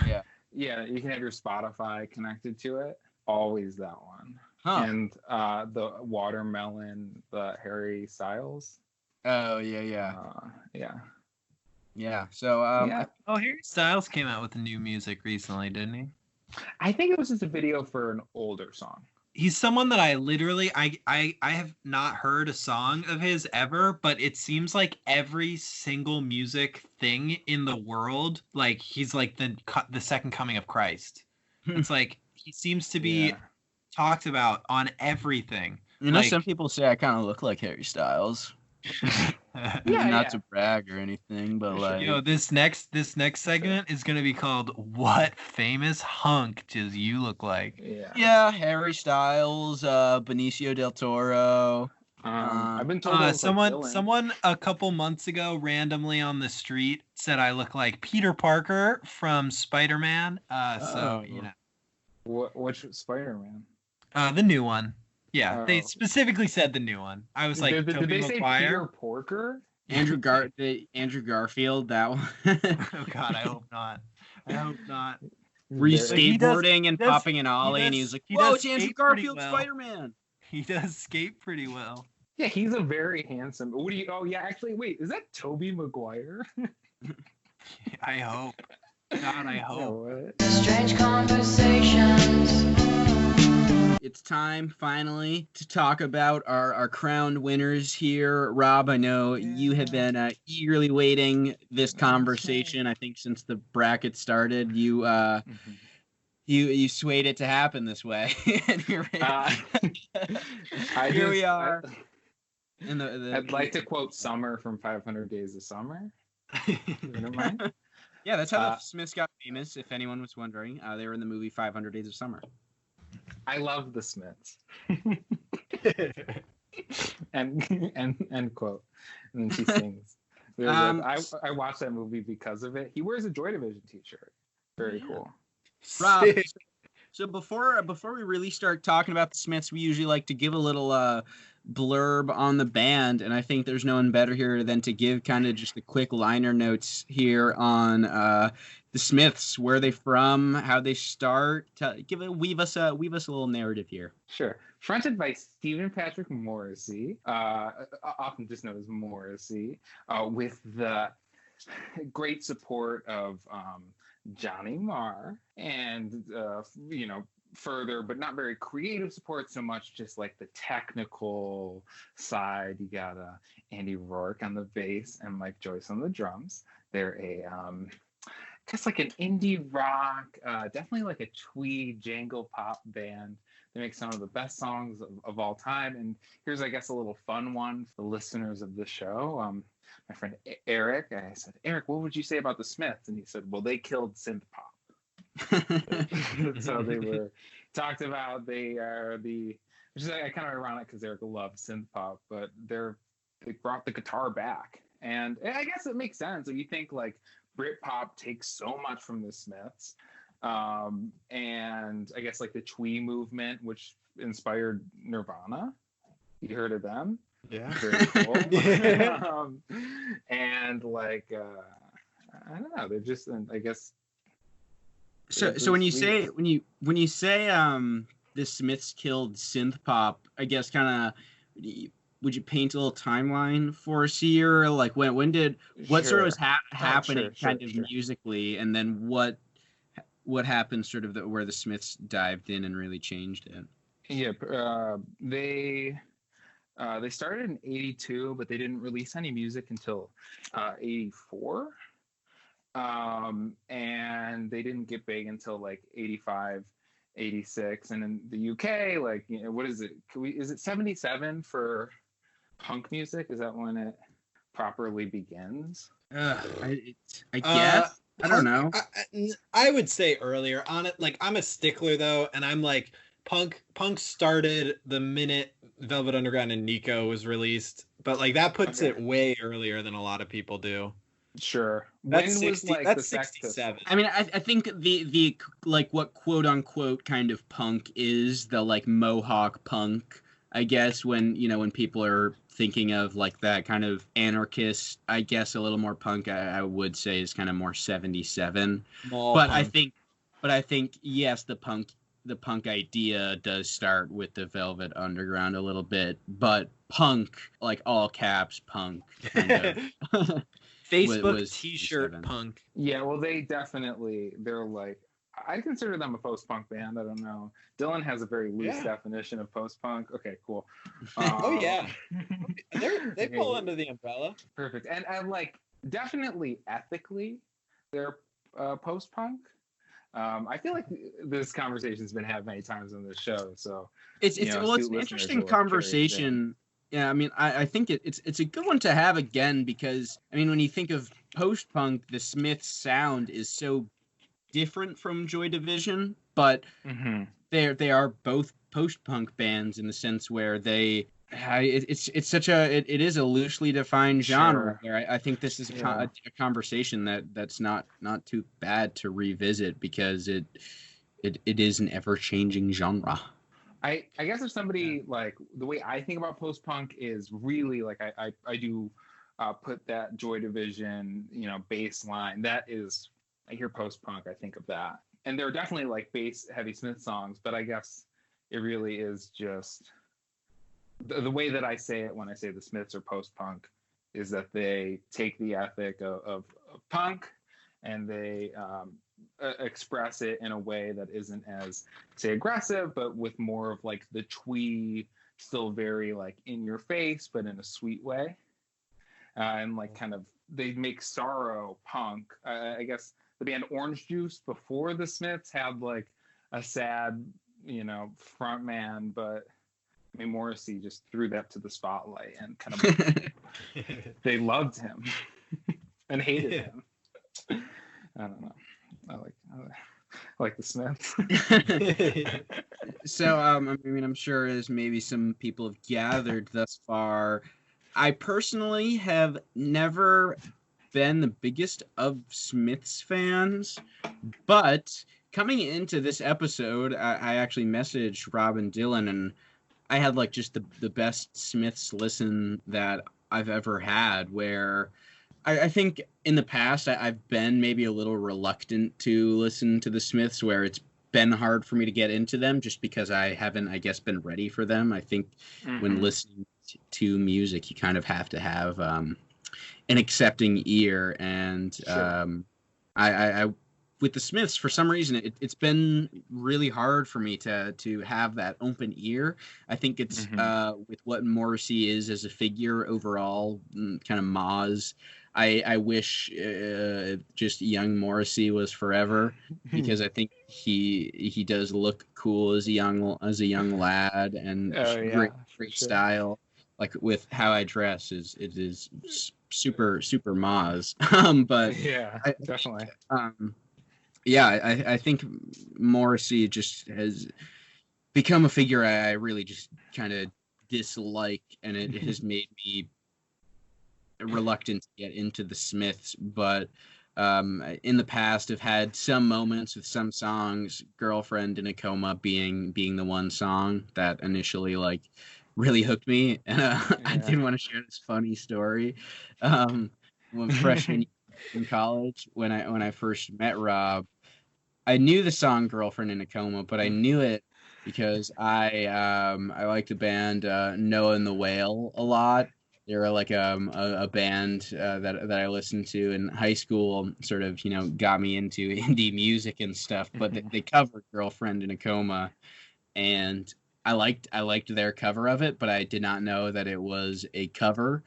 Yeah, you can have your Spotify connected to it. Always that one. Huh. And the Watermelon, the Harry Styles. Oh, yeah. Yeah, so... Harry Styles came out with new music recently, didn't he? I think it was just a video for an older song. He's someone that I literally I have not heard a song of his ever, but it seems like every single music thing in the world, like he's like the second coming of Christ. It's like he seems to be talked about on everything. You know, some people say I kind of look like Harry Styles. Not to brag or anything, but like, this next segment is gonna be called "What Famous Hunk Does You Look Like?" Yeah, Harry Styles, Benicio del Toro. I've been told someone a couple months ago randomly on the street said I look like Peter Parker from Spider-Man. Which Spider-Man? The new one. Yeah, they specifically said the new one. I was like, did they say Maguire? Peter Porker? Andrew Garfield, that one. Oh God, I hope not. Skateboarding and popping an ollie, and he's like, "Whoa, it's Andrew Garfield, Spider-Man." He does skate pretty well. Yeah, he's a very handsome. Actually, wait, is that Tobey Maguire? I hope. God, I hope. Strange conversations. It's time, finally, to talk about our crowned winners here. Rob, I know you have been eagerly waiting this conversation, I think, since the bracket started. You you swayed it to happen this way. And here we are. I'd like to quote Summer from 500 Days of Summer. You don't mind? Yeah, that's how the Smiths got famous, if anyone was wondering. They were in the movie 500 Days of Summer. I love the Smiths. and quote. And then she sings. I watched that movie because of it. He wears a Joy Division t-shirt. Very cool. Rob, so before we really start talking about the Smiths, we usually like to give a little blurb on the band, and I think there's no one better here than to give kind of just the quick liner notes here on the Smiths. Where are they from? How they start? Weave us a little narrative here. Sure. Fronted by Stephen Patrick Morrissey, often just known as Morrissey, with the great support of Johnny Marr and further, but not very creative support so much, just like the technical side. You got Andy Rourke on the bass and Mike Joyce on the drums. They're just like an indie rock, definitely like a twee jangle pop band. They make some of the best songs of all time. And here's, I guess, a little fun one for the listeners of the show. My friend Eric, I said, Eric, what would you say about the Smiths? And he said, well, they killed synth pop. So they were talked about. They are which is kind of ironic because Eric loves synth pop, but they brought the guitar back. And I guess it makes sense. If you think like Britpop takes so much from the Smiths, and I guess like the twee movement, which inspired Nirvana. You heard of them? Yeah. Very cool. And like I don't know, they're just, I guess. So when you say the Smiths killed synth pop, I guess kind of, would you paint a little timeline for us here? Like when did what sort of was happening kind of musically, and then what happened sort of where the Smiths dived in and really changed it? Yeah, they started in '82, but they didn't release any music until '84, and they didn't get big until like '85, '86, and in the UK, like, you know, what is it? Is it '77 for punk music? Is that when it properly begins? I guess. I don't know. I would say earlier on it. Like, I'm a stickler though, and I'm like, punk started the minute Velvet Underground and Nico was released, but like that puts it way earlier than a lot of people do. Sure. That's When was like that's the Sex 67. Pistols? I mean, I think the like what quote unquote kind of punk is the like Mohawk punk, I guess, when people are thinking of like that kind of anarchist, I guess a little more punk, I would say is kind of more 77. But I think yes, the punk idea does start with the Velvet Underground a little bit, but punk, like all caps punk, kind of Facebook was t-shirt 67. punk. Yeah, well, they're like, I consider them a post-punk band. I don't know. Dylan has a very loose definition of post-punk. Okay, cool. Oh yeah, they fall under the umbrella. Perfect. And like, definitely ethically, they're post-punk. I feel like this conversation's been had many times on this show, so it's an interesting conversation. Yeah, I mean, I think it's a good one to have again, because I mean, when you think of post-punk, the Smiths sound is so different from Joy Division, but they are both post-punk bands in the sense where it is a loosely defined genre. Sure. Where I think this is a conversation that's not too bad to revisit, because it is an ever-changing genre. I guess if somebody, like, the way I think about post-punk is really like I do put that Joy Division, bass line. That is, I hear post-punk, I think of that. And there are definitely like bass heavy Smith songs, but I guess it really is just the way that I say it when I say the Smiths are post-punk is that they take the ethic of punk and they express it in a way that isn't as, say, aggressive, but with more of like the twee, still very like in your face, but in a sweet way. And like kind of, they make sorrow punk. I guess the band Orange Juice before the Smiths had like a sad, front man, but I mean, Morrissey just threw that to the spotlight and kind of they loved him and hated him. I don't know. I like the Smiths. So, I mean, I'm sure as maybe some people have gathered thus far, I personally have never been the biggest of Smiths fans, but coming into this episode, I actually messaged Rob and Dylan, and I had like just the best Smiths listen that I've ever had, where I think in the past I've been maybe a little reluctant to listen to the Smiths, where it's been hard for me to get into them just because I haven't, I guess, been ready for them. I think when listening to music, you kind of have to have an accepting ear, and I with the Smiths, for some reason, it's been really hard for me to have that open ear. I think it's with what Morrissey is as a figure overall, kind of Moz. I wish just young Morrissey was forever, because I think he does look cool as a young lad, and great style. Like with How I Dress it is super Moz. But yeah, definitely. I think Morrissey just has become a figure I really just kind of dislike, and it has made me reluctant to get into the Smiths. But in the past, I've had some moments with some songs, "Girlfriend in a Coma" being the one song that initially like really hooked me. And I did want to share this funny story. When freshman in college, when I first met Rob, I knew the song "Girlfriend in a Coma," but I knew it because I liked the band Noah and the Whale a lot. They were like a band that I listened to in high school, sort of, got me into indie music and stuff. But they covered "Girlfriend in a Coma," and I liked their cover of it, but I did not know that it was a cover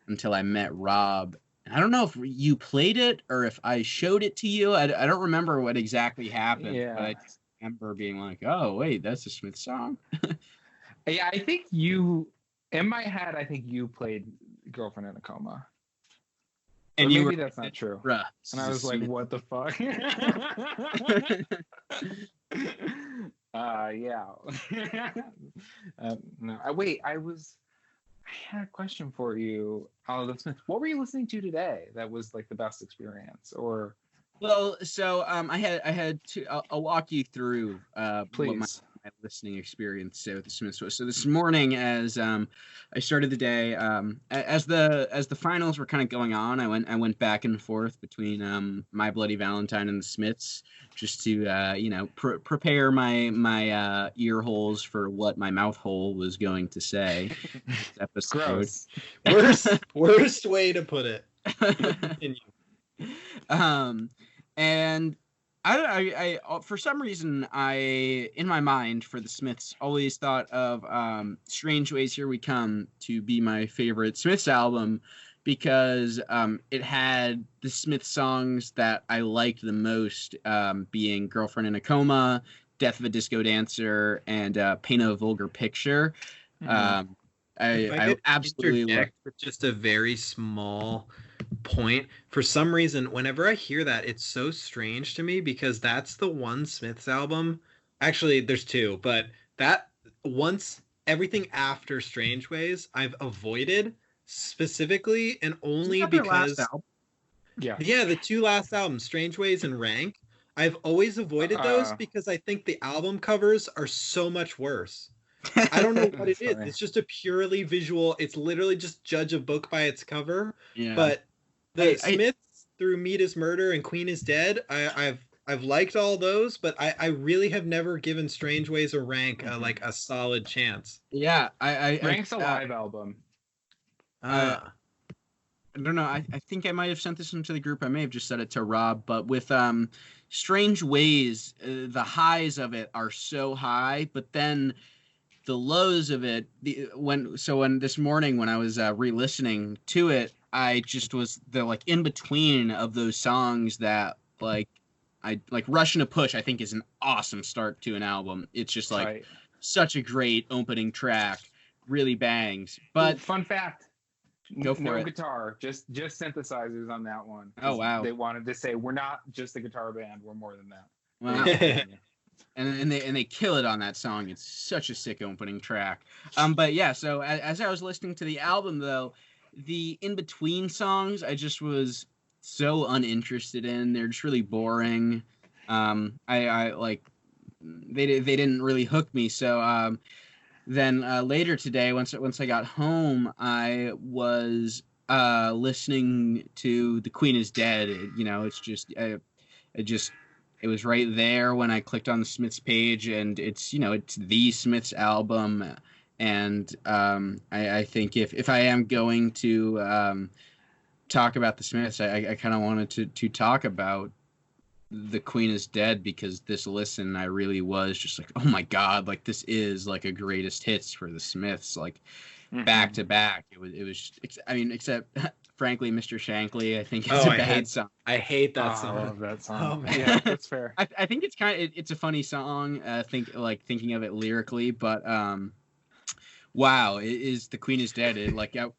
until I met Rob. I don't know if you played it or if I showed it to you. I don't remember what exactly happened, but I just remember being like, "Oh, wait, that's a Smith song." Yeah, I think in my head, I think you played "Girlfriend in a Coma." And maybe that's not true. Bruh, and I was like, Smith. "What the fuck?" Yeah. No, I had a question for you. What were you listening to today that was like the best experience? Or well, so I had to. I'll walk you through what my listening experience with the Smiths was. So this morning, as I started the day, as the finals were kind of going on, I went back and forth between My Bloody Valentine and the Smiths, just to prepare my ear holes for what my mouth hole was going to say this episode. Gross. worst way to put it. And I for some reason, in my mind, for the Smiths, always thought of "Strange Ways Here We Come" to be my favorite Smiths album, because it had the Smiths songs that I liked the most, being "Girlfriend in a Coma," "Death of a Disco Dancer," and "Paint a Vulgar Picture." I absolutely love with just a very small point. For some reason, whenever I hear that, it's so strange to me, because that's the one Smiths album. Actually, there's two, but that once everything after Strange Ways I've avoided specifically, and only because the two last albums, Strange Ways and Rank, I've always avoided those because I think the album covers are so much worse. I don't know what it is. It's just a purely visual. It's literally just judge a book by its cover. Yeah. But the Smiths through Meat is Murder and Queen is Dead, I've liked all those, but I really have never given Strange Ways or Rank like a solid chance. Yeah, Rank's a live album. I don't know. I think I might have sent this into the group. I may have just said it to Rob, but with Strange Ways, the highs of it are so high, but then the lows of it, when this morning when I was re-listening to it, I just was the in between of those songs that I like. Russian to Push, I think, is an awesome start to an album. It's just such a great opening track, really bangs. But fun fact, go for no it. Guitar, just synthesizers on that one. Oh wow! They wanted to say we're not just a guitar band, we're more than that. Wow. And they kill it on that song. It's such a sick opening track. But yeah, so as I was listening to the album, though, the in between songs I just was so uninterested in. They're just really boring. I like they didn't really hook me. So then later today, once I got home, I was listening to "The Queen is Dead." It's just it was right there when I clicked on the Smiths page, and it's the Smiths album. And I think if I am going to talk about the Smiths, I kind of wanted to talk about The Queen is Dead, because this listen I really was just like, oh my god, like this is like a greatest hits for the Smiths, like back to back. It was I mean, except frankly Mr. Shankly I think is a bad song. I hate that I song. love that song. Oh man. Yeah, that's fair. I think it's it's a funny song, thinking of it lyrically, but wow, it is The Queen is Dead.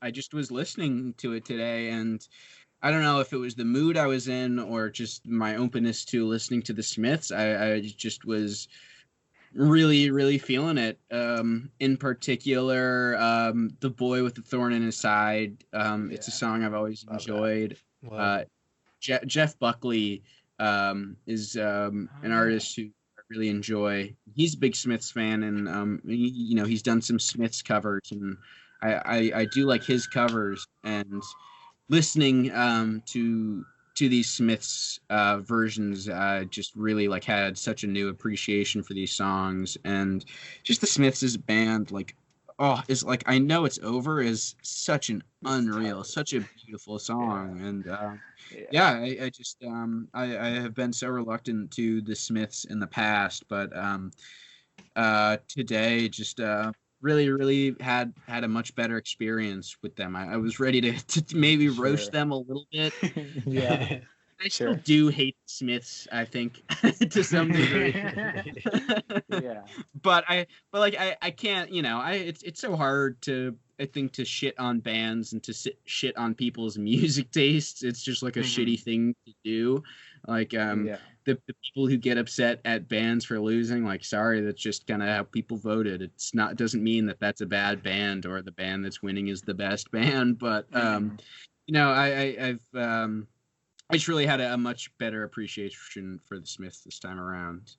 I just was listening to it today, and I don't know if it was the mood I was in or just my openness to listening to the Smiths. I just was really, really feeling it. In particular, The Boy with the Thorn in His Side. It's a song I've always enjoyed. Jeff Buckley is an artist who I really enjoy. He's a big Smiths fan, and he's done some Smiths covers, and I do like his covers. And listening to these Smiths versions just really like had such a new appreciation for these songs, and just the Smiths as a band, like, oh, is like, I Know It's Over is such an unreal, such a beautiful song. And I just I have been so reluctant to the Smiths in the past, but today just really, really had a much better experience with them. I was ready to maybe roast them a little bit. Yeah. I still do hate the Smiths, I think, to some degree. Yeah. But I can't, it's so hard to, I think, to shit on bands and to shit on people's music tastes. It's just like a shitty thing to do. Like, the people who get upset at bands for losing, like, sorry, that's just kind of how people voted. It doesn't mean that that's a bad band or the band that's winning is the best band. But, I just really had a much better appreciation for the Smiths this time around.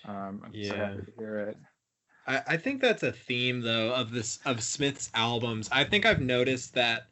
I'm so happy to hear it. I think that's a theme though of Smith's albums. I think I've noticed that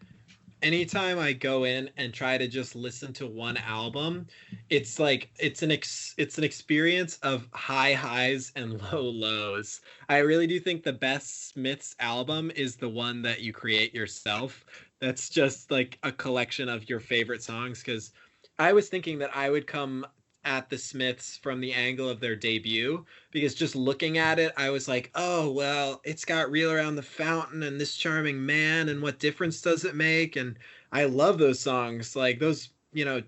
anytime I go in and try to just listen to one album, it's like it's an experience of high highs and low lows. I really do think the best Smiths album is the one that you create yourself. That's just like a collection of your favorite songs, because I was thinking that I would come at the Smiths from the angle of their debut, because just looking at it, I was like, oh, well, it's got Reel Around the Fountain and This Charming Man and What Difference Does It Make? And I love those songs. Like those,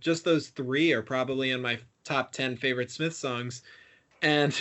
just those three are probably in my top 10 favorite Smith songs. And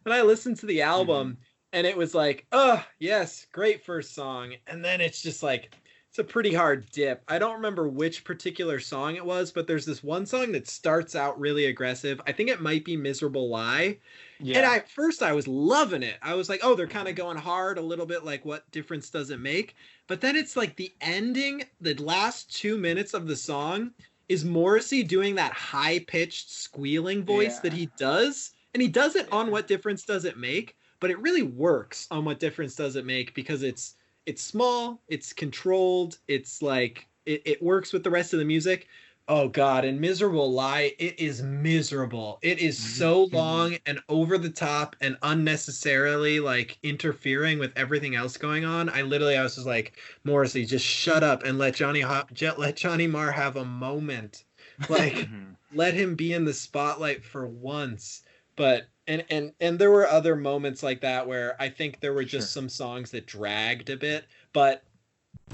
then I listened to the album and it was like, oh, yes, great first song. And then it's just like, it's a pretty hard dip. I don't remember which particular song it was, but there's this one song that starts out really aggressive. I think it might be Miserable Lie. Yeah. And at first I was loving it. I was like, oh, they're kind of going hard, a little bit like What Difference Does It Make? But then it's like the ending, the last 2 minutes of the song is Morrissey doing that high-pitched squealing voice that he does. And he does it on What Difference Does It Make? But it really works on What Difference Does It Make, because it's small, it's controlled, it's like it works with the rest of the music. Oh god, and Miserable Lie, it is miserable. It is so long and over the top and unnecessarily like interfering with everything else going on. I was just like, Morrissey, just shut up and let Johnny Marr have a moment. Like let him be in the spotlight for once. But and there were other moments like that where I think there were just some songs that dragged a bit, but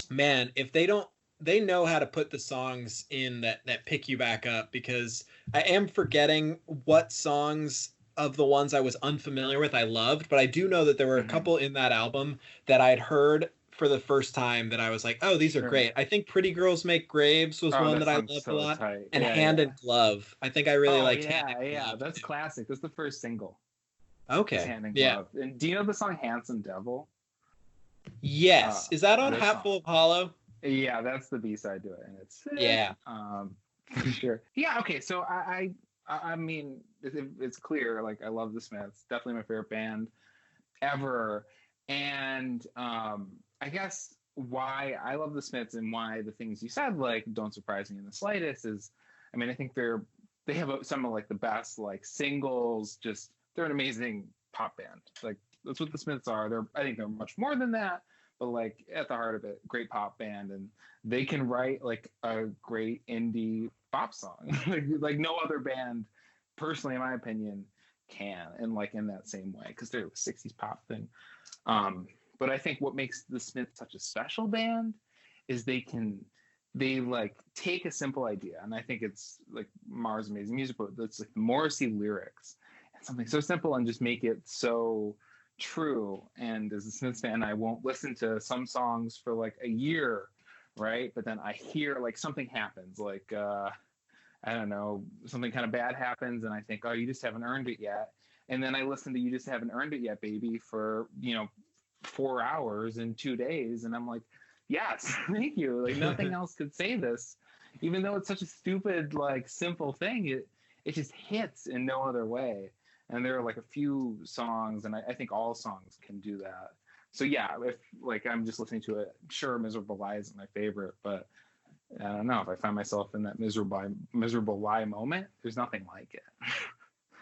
man, if they know how to put the songs in that pick you back up, because I am forgetting what songs of the ones I was unfamiliar with I loved, but I do know that there were a couple in that album that I'd heard for the first time that I was like, oh, these are great. I think Pretty Girls Make Graves was one that I loved a lot. Tight. And Hand in Glove. I think I really liked Hand in Glove. That's classic. That's the first single. Okay. Hand in Glove. And do you know the song Handsome Devil? Yes. Is that on Hatful of Hollow? Yeah, that's the B-side to it. And it's for sure. Yeah, okay. So I mean, it's clear, like, I love the Smiths. Definitely my favorite band ever. And I guess why I love the Smiths and why the things you said, like, don't surprise me in the slightest, is, I mean, I think they have some of like the best like singles. Just they're an amazing pop band. Like that's what the Smiths are. I think they're much more than that, but like at the heart of it, great pop band, and they can write like a great indie pop song like no other band personally, in my opinion, can, and like in that same way, because they're the 60s pop thing. But I think what makes the Smiths such a special band is they like take a simple idea, and I think it's like Mars Amazing Music, but it's like the Morrissey lyrics and something so simple and just make it so true. And as a Smiths fan, I won't listen to some songs for like a year, right? But then I hear like something happens, like I don't know, something kind of bad happens, and I think, oh, you just haven't earned it yet. And then I listen to You Just Haven't Earned It Yet, Baby, for 4 hours in 2 days, and I'm like, yes, thank you. Like nothing else could say this, even though it's such a stupid, like simple thing. It just hits in no other way. And there are like a few songs, and I think all songs can do that. So yeah, if like I'm just listening to it, sure, Miserable Lie isn't my favorite, but I don't know, if I find myself in that miserable lie moment, there's nothing like it.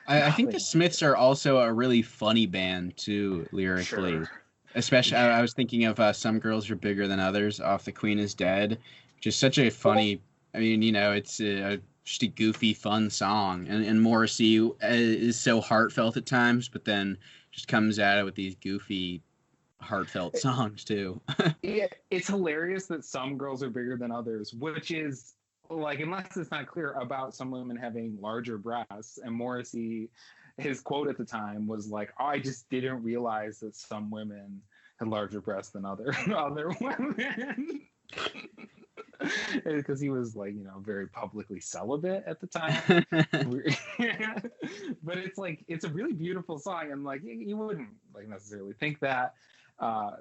I think the Smiths are also a really funny band too, lyrically. Sure. Especially, I was thinking of Some Girls Are Bigger Than Others off The Queen Is Dead, which is such a funny, I mean, it's just a goofy, fun song. And Morrissey is so heartfelt at times, but then just comes at it with these goofy, heartfelt songs too. Yeah, it's hilarious that Some Girls Are Bigger Than Others, which is like, unless it's not clear, about some women having larger breasts. And Morrissey, his quote at the time was like, oh, I just didn't realize that some women had larger breasts than other women. Because he was like, very publicly celibate at the time. But it's like, it's a really beautiful song, and like you wouldn't like necessarily think that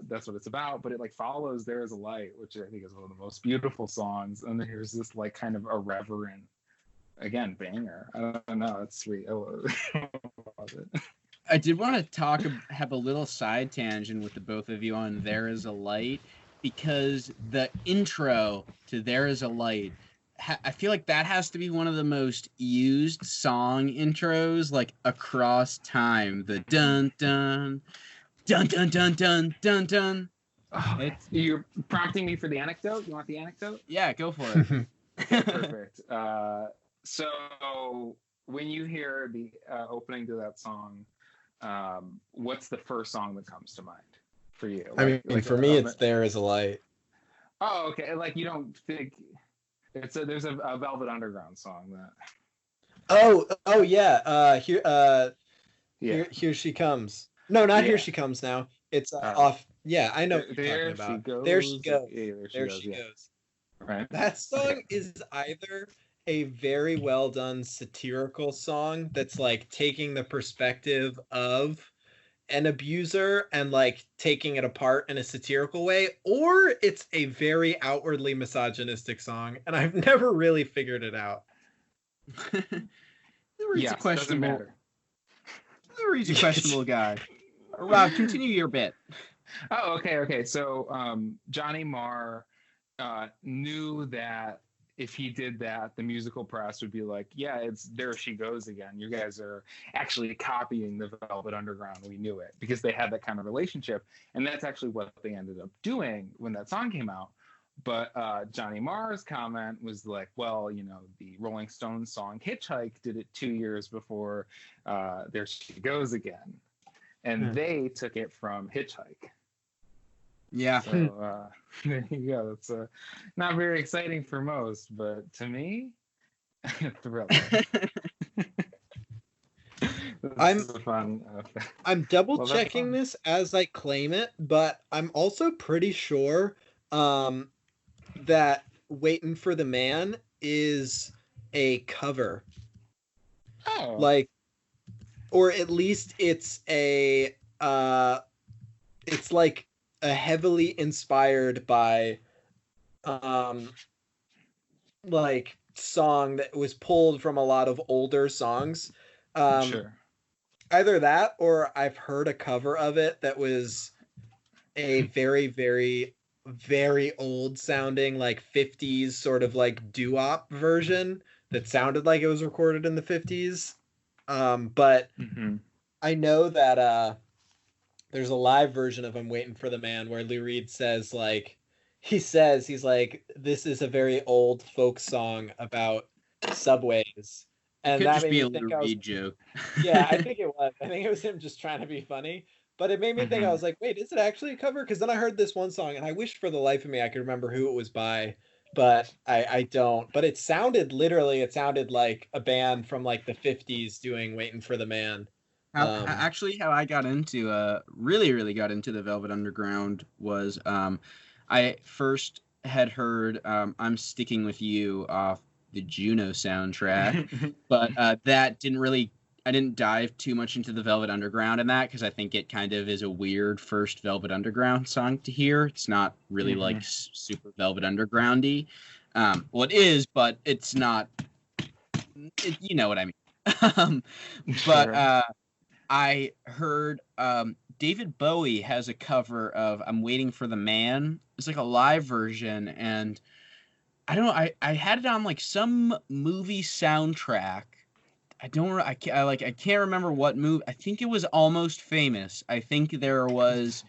that's what it's about, but it like follows There Is a Light, which I think is one of the most beautiful songs, and there's this like kind of irreverent, again, banger. I don't know, it's sweet. I love it. I did want to have a little side tangent with the both of you on There Is a Light, because the intro to There Is a Light, I feel like that has to be one of the most used song intros like across time. The dun dun dun dun dun dun dun dun. Oh, you're prompting me for the anecdote. You want the anecdote? Yeah, go for it. Perfect. So when you hear the opening to that song, what's the first song that comes to mind for you? I mean, for me, it's There Is a Light. Oh, okay. Like, you don't think there's a Velvet Underground song that. Oh yeah. Here She Comes. No, not Here She Comes now. It's off. Yeah, I know what you're talking about. There She Goes. Yeah, there she goes. Right. That song is either a very well done satirical song that's like taking the perspective of an abuser and like taking it apart in a satirical way, or it's a very outwardly misogynistic song, and I've never really figured it out. He's a questionable guy. Rob, continue your bit. Oh, okay. So Johnny Marr knew that if he did that, the musical press would be like, yeah, it's There She Goes again. You guys are actually copying the Velvet Underground. We knew it, because they had that kind of relationship. And that's actually what they ended up doing when that song came out. But Johnny Marr's comment was like, well, the Rolling Stones song Hitchhike did it 2 years before There She Goes again. And they took it from Hitchhike. Yeah. So there you go. It's not very exciting for most, but to me, thrilling. I'm double checking this as I claim it, but I'm also pretty sure that Waitin' for the Man is a cover. Oh. Like, or at least it's a it's like a heavily inspired by like song that was pulled from a lot of older songs. Sure. Either that, or I've heard a cover of it that was a very, very, very old sounding, like 50s sort of like doo-wop version that sounded like it was recorded in the 50s. But I know that there's a live version of I'm Waiting for the Man where Lou Reed says, like, he's like, this is a very old folk song about subways. And Could that just made be me a think Lou I was Reed joke. yeah, I think it was. I think it was him just trying to be funny. But it made me think, I was like, wait, is it actually a cover? Because then I heard this one song and I wished for the life of me I could remember who it was by, but I don't. But it sounded like a band from like the 50s doing Waiting for the Man. How I got into really got into the Velvet Underground was I first had heard I'm Sticking With You off the Juno soundtrack, but that didn't really, I didn't dive too much into the Velvet Underground in that because I think it kind of is a weird first Velvet Underground song to hear. It's not really like super Velvet Undergroundy. Well, it is, but it's not. You know what I mean. But I heard David Bowie has a cover of "I'm Waiting for the Man." It's like a live version, and I don't know. I had it on like some movie soundtrack. I can't remember what movie. I think it was Almost Famous. I think there was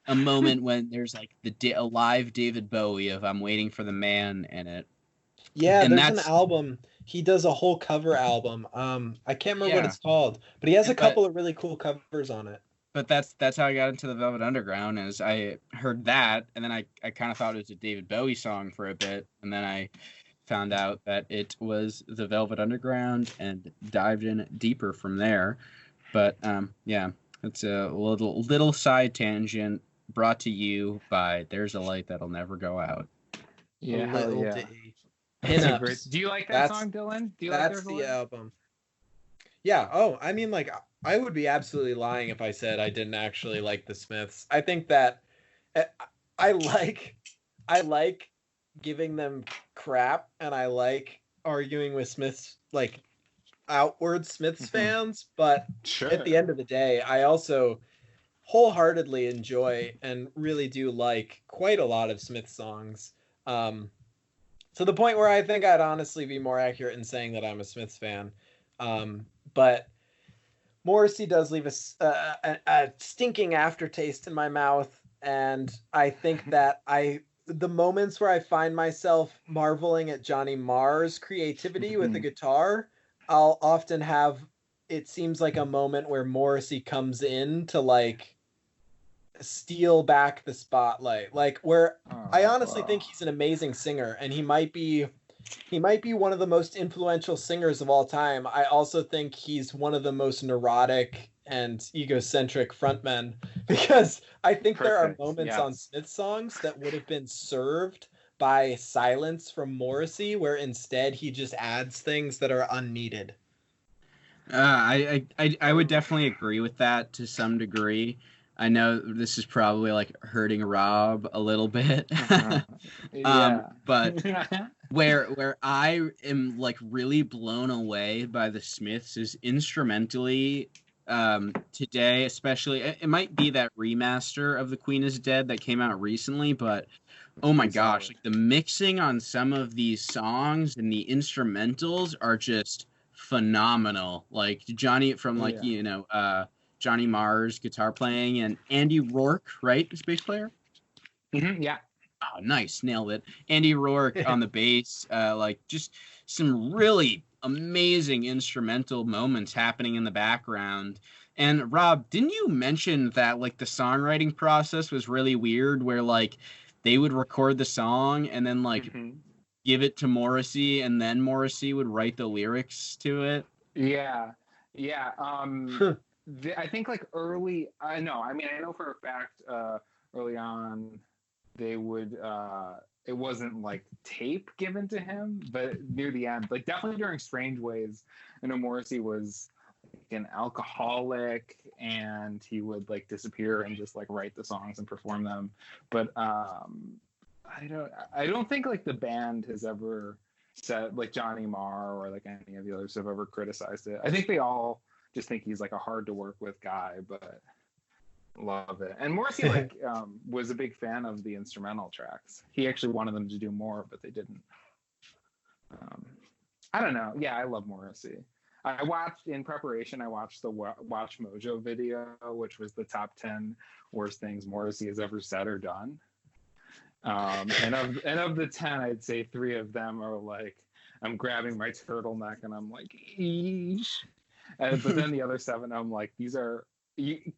a moment when there's like a live David Bowie of "I'm Waiting for the Man" in it. Yeah, And there's an that's album. He does a whole cover album. I can't remember what yeah. it's called, but he has a But couple of really cool covers on it. but that's how I got into the Velvet Underground. Is I heard that, and then I kind of thought it was a David Bowie song for a bit, and then I found out that it was the Velvet Underground and dived in deeper from there. But yeah, it's a little side tangent brought to you by "There's a Light That'll Never Go Out." Yeah, A hell little yeah. ditty. That's a great. Pinups. Do you like that That's song, Dylan? Do you like that's There's a the Light? album. Yeah. Oh, I mean, like, I would be absolutely lying if I said I didn't actually like the Smiths. I think that I I like I like giving them crap, and I like arguing with Smiths, like outward Smiths fans. But Sure. at the end of the day, I also wholeheartedly enjoy and really do like quite a lot of Smith songs. To the point where I think I'd honestly be more accurate in saying that I'm a Smiths fan. But Morrissey does leave a stinking aftertaste in my mouth, and I think that the moments where I find myself marveling at Johnny Marr's creativity with the guitar, I'll often have, it seems like a moment where Morrissey comes in to like steal back the spotlight, like where I honestly think he's an amazing singer, and he might be one of the most influential singers of all time. I also think he's one of the most neurotic and egocentric frontmen, because I think there are moments on Smith songs that would have been served by silence from Morrissey, where instead he just adds things that are unneeded. I would definitely agree with that to some degree. I know this is probably like hurting Rob a little bit. But where I am like really blown away by the Smiths is instrumentally today, especially it might be that remaster of The Queen is Dead that came out recently, but oh my gosh, like the mixing on some of these songs and the instrumentals are just phenomenal. Like Johnny from like Johnny Marr's guitar playing, and Andy Rourke, right, is bass player. Yeah. Oh, nice, nailed it. Andy Rourke on the bass, like just some really amazing instrumental moments happening in the background. And Rob, didn't you mention that like the songwriting process was really weird, where like they would record the song and then like give it to Morrissey, and then Morrissey would write the lyrics to it? Yeah. I think like I know for a fact early on they would it wasn't like tape given to him, but near the end, like definitely during Strange Ways, I know Morrissey was like an alcoholic, and he would like disappear and just like write the songs and perform them. But I don't think like the band has ever said, like Johnny Marr or like any of the others have ever criticized it. I think they all just think he's like a hard to work with guy, but love it. And Morrissey like was a big fan of the instrumental tracks. He actually wanted them to do more, but they didn't. I don't know. Yeah, I love Morrissey. I watched in preparation. I watched the Watch Mojo video, which was the top 10 worst things Morrissey has ever said or done. And of the 10, I'd say 3 of them are like I'm grabbing my turtleneck and I'm like, eesh. But then the other 7, I'm like, you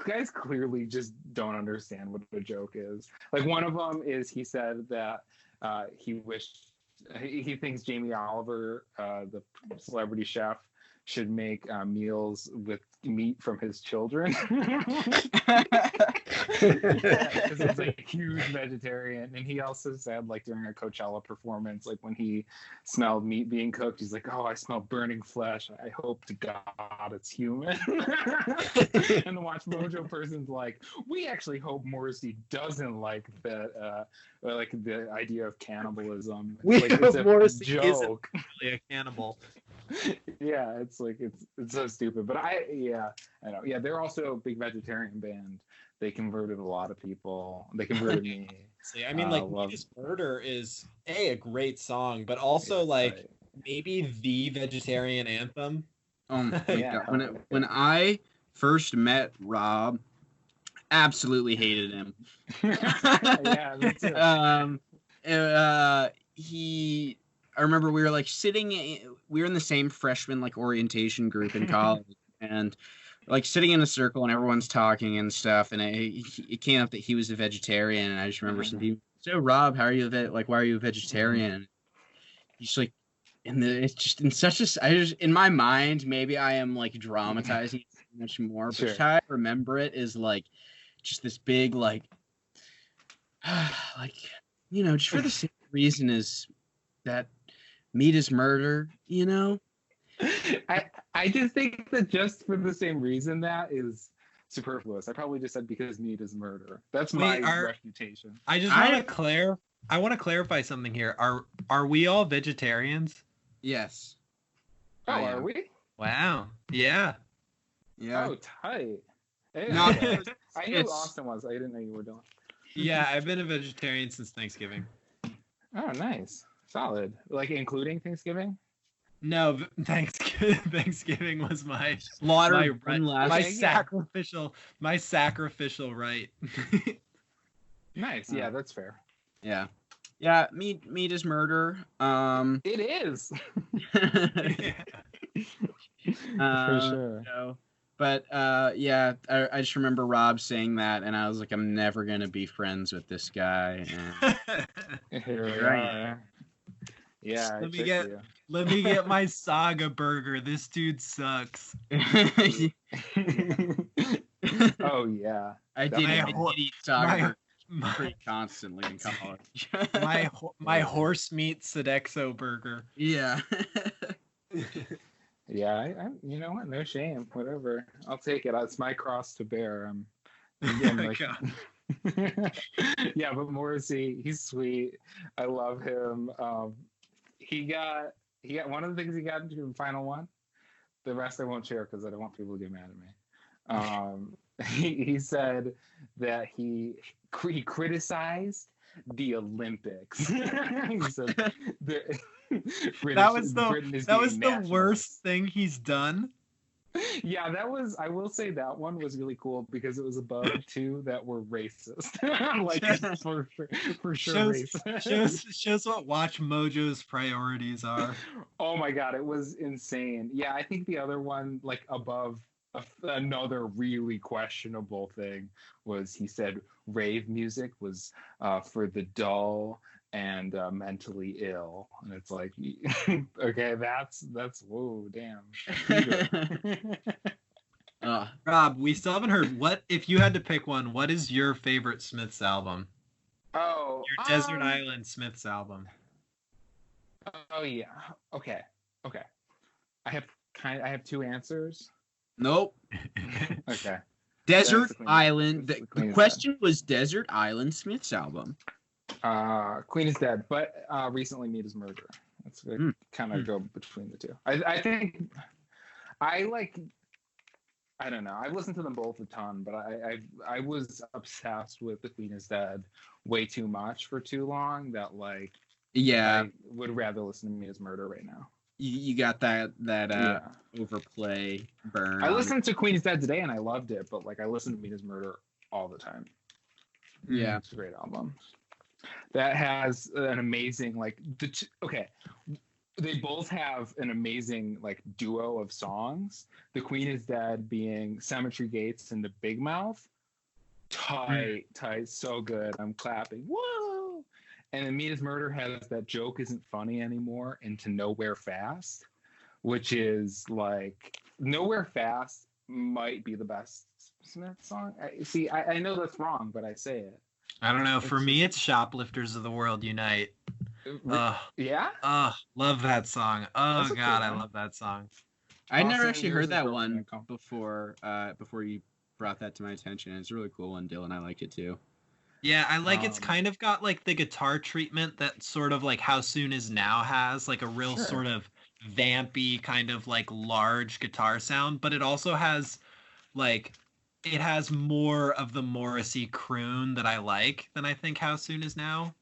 guys clearly just don't understand what a joke is. Like one of them is he said that he thinks Jamie Oliver, the celebrity chef, should make meals with meat from his children. Because he's like a huge vegetarian. And he also said, like, during a Coachella performance, like when he smelled meat being cooked, he's like, oh, I smell burning flesh. I hope to God it's human. And the Watch Mojo person's like, we actually hope Morrissey doesn't like that, like the idea of cannibalism. We like, hope it's a Morrissey joke. Really a cannibal. Yeah, it's like it's so stupid. But I know. Yeah, they're also a big vegetarian band. They converted a lot of people. They converted me. See, I mean, like, Meat Murder is a great song, but also like maybe the vegetarian anthem. Yeah. When I first met Rob, absolutely hated him. Yeah, me too. I remember we were like we were in the same freshman like orientation group in college, and like sitting in a circle and everyone's talking and stuff, and it came up that he was a vegetarian, and I just remember some people, so Rob, how are you why are you a vegetarian? He's like, it's just in such in my mind, maybe I am like dramatizing it so much more, but Sure. how I remember it is like just this big like like, you know, just for the same reason as that meat is murder, you know? I just think that just for the same reason that is superfluous. I probably just said because meat is murder. That's my refutation. I just want to I want to clarify something here. Are we all vegetarians? Yes. Oh, are we? Wow. Yeah. Yeah. Oh, tight. Hey, No, I knew Austin was. I didn't know you were doing. Yeah, I've been a vegetarian since Thanksgiving. Oh, nice. Solid. Like including Thanksgiving? No, Thanksgiving was my sacrificial right. Nice. Yeah, that's fair. Yeah. Yeah, meat is murder. It is. For sure. So, but yeah, I just remember Rob saying that, and I was like, I'm never gonna be friends with this guy. And Here we are. Yeah. Let me get my Saga burger. This dude sucks. Oh yeah. I did eat Saga pretty constantly in college. my horse meat Sodexo burger. Yeah. Yeah, I you know what? No shame. Whatever. I'll take it. It's my cross to bear. Again, like, yeah, but Morrissey, he's sweet. I love him. He got one of the things he got into the final one. The rest I won't share because I don't want people to get mad at me. He said that he criticized the Olympics. He said that was the worst thing he's done. Yeah, I will say that one was really cool because it was above 2 that were racist. Like for sure racist. Shows what Watch Mojo's priorities are. Oh my god, it was insane. Yeah, I think the other one, like above another really questionable thing, was he said rave music was for the dull and mentally ill, and it's like, okay, that's whoa, damn. Rob, we still haven't heard. What if you had to pick one? What is your favorite Smiths album? Oh, your Desert Island Smiths album. Oh yeah. Okay. I have 2 answers. Nope. Okay. Desert Island. The question was Desert Island Smiths album. Queen is Dead, but recently Meat is Murder. That's kind of go between the two. I think I don't know. I've listened to them both a ton, but I was obsessed with The Queen is Dead way too much for too long. That like, yeah, I would rather listen to Meat is Murder right now. You got that overplay burn. I listened to Queen is Dead today and I loved it, but like I listen to Meat is Murder all the time. Yeah, it's a great album. That has an amazing, like, okay, they both have an amazing like duo of songs. The Queen is Dead being Cemetery Gates and the Big Mouth. Tight, so good. I'm clapping. Whoa! And then Mina's Murder has that Joke Isn't Funny Anymore into Nowhere Fast, which is like Nowhere Fast might be the best Smith song. I know that's wrong, but I say it. I don't know. For me, it's Shoplifters of the World Unite. Yeah? Love that song. Oh, That's a God, cool I one. love that song. I never Austin, actually yours heard is that Broken one Echo. before you brought that to my attention. It's a really cool one, Dylan. I like it too. Yeah, I like it's kind of got like the guitar treatment that sort of like How Soon Is Now has, like a real Sure. sort of vampy kind of like large guitar sound, but it also has like it has more of the Morrissey croon that I like than I think How Soon Is Now.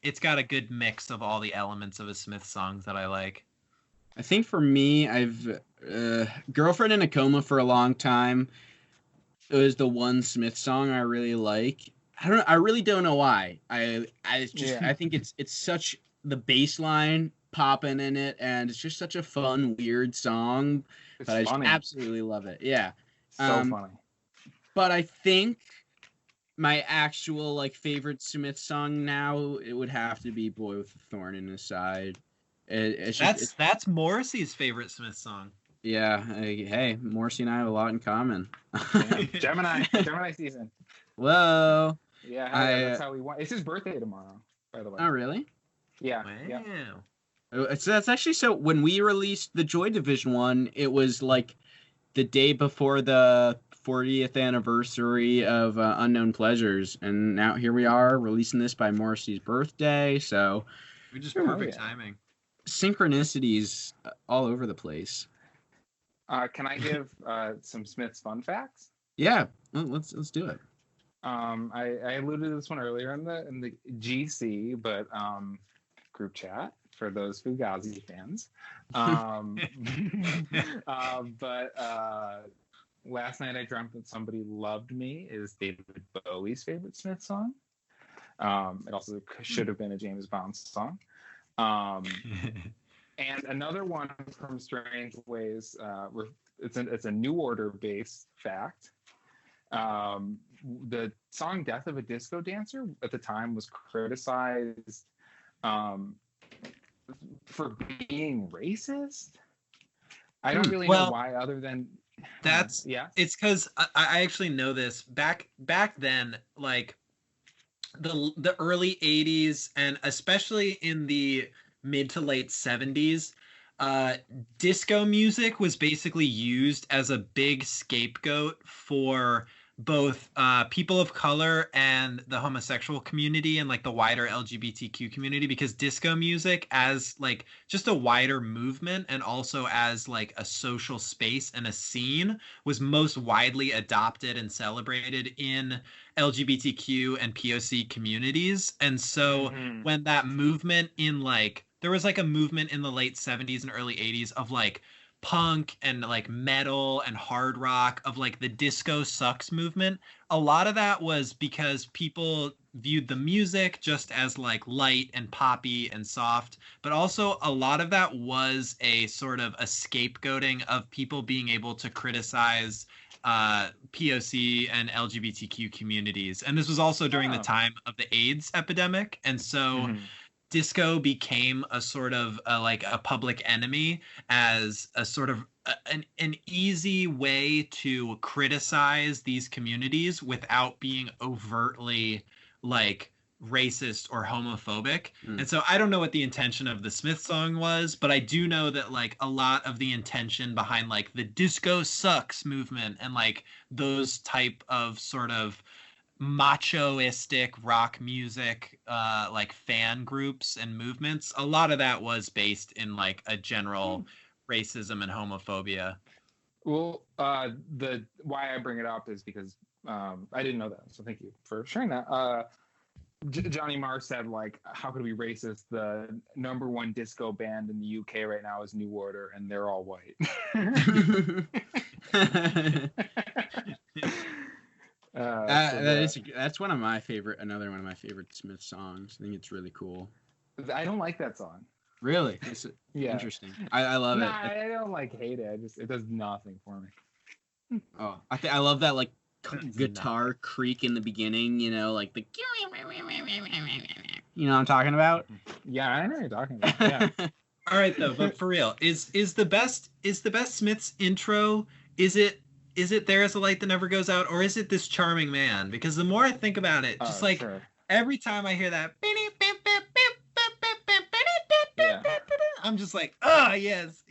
It's got a good mix of all the elements of a Smith songs that I like. I think for me, I've Girlfriend in a Coma for a long time. It was the one Smith song I really like. I really don't know why. I think it's such the bass line popping in it, and it's just such a fun, weird song. It's But I just funny. absolutely love it. Yeah. So funny. But I think my actual like favorite Smith song now, it would have to be Boy with a Thorn in His Side. That's Morrissey's favorite Smith song. Yeah. Hey, Morrissey and I have a lot in common. Yeah. Gemini season. Whoa. Yeah, that's how we want. It's his birthday tomorrow, by the way. Oh, really? Yeah. Wow. Yeah. That's actually so. When we released the Joy Division one, it was like the day before the 40th anniversary of Unknown Pleasures, and now here we are releasing this by Morrissey's birthday. So, Just perfect timing. Synchronicities all over the place. Can I give some Smith's fun facts? Yeah, let's do it. I alluded to this one earlier in the GC, but group chat for those Fugazi fans. But Last Night I Dreamt That Somebody Loved Me is David Bowie's favorite Smith song. It also should have been a James Bond song. And another one from Strange Ways, it's a New Order based fact. The song Death of a Disco Dancer at the time was criticized for being racist. I don't really know why, other than that's yeah. It's because I actually know this back then, like the early 80s and especially in the mid to late 70s, disco music was basically used as a big scapegoat for both people of color and the homosexual community and like the wider LGBTQ community, because disco music as like just a wider movement and also as like a social space and a scene was most widely adopted and celebrated in LGBTQ and POC communities. And so when that movement in like there was like a movement in the late 70s and early 80s of like punk and like metal and hard rock, of like the disco sucks movement. A lot of that was because people viewed the music just as like light and poppy and soft, but also a lot of that was a sort of a scapegoating of people being able to criticize POC and LGBTQ communities. And this was also during the time of the AIDS epidemic. And so disco became a sort of like a public enemy as a sort of an easy way to criticize these communities without being overtly like racist or homophobic. And so I don't know what the intention of the Smith song was, but I do know that like a lot of the intention behind like the disco sucks movement and like those type of sort of machoistic rock music like fan groups and movements, a lot of that was based in like a general racism and homophobia. Well, the why I bring it up is because I didn't know that, so thank you for sharing that. Johnny Marr said, like, how could we racist? The number one disco band in the UK right now is New Order, and they're all white. That's one of my favorite. Another one of my favorite Smith songs. I think it's really cool. I don't like that song. Really? It's Yeah. interesting. I love it. Nah, I don't like hate it. It does nothing for me. Oh, I love that like That's guitar creak in the beginning. Like the. You know what I'm talking about? Yeah, I know what you're talking about. Yeah. All right, though, but for real, is the best Smiths intro? Is it There Is a Light That Never Goes Out, or is it This Charming Man? Because the more I think about it, just like Sure. every time I hear that, Yeah. I'm just like, oh yes.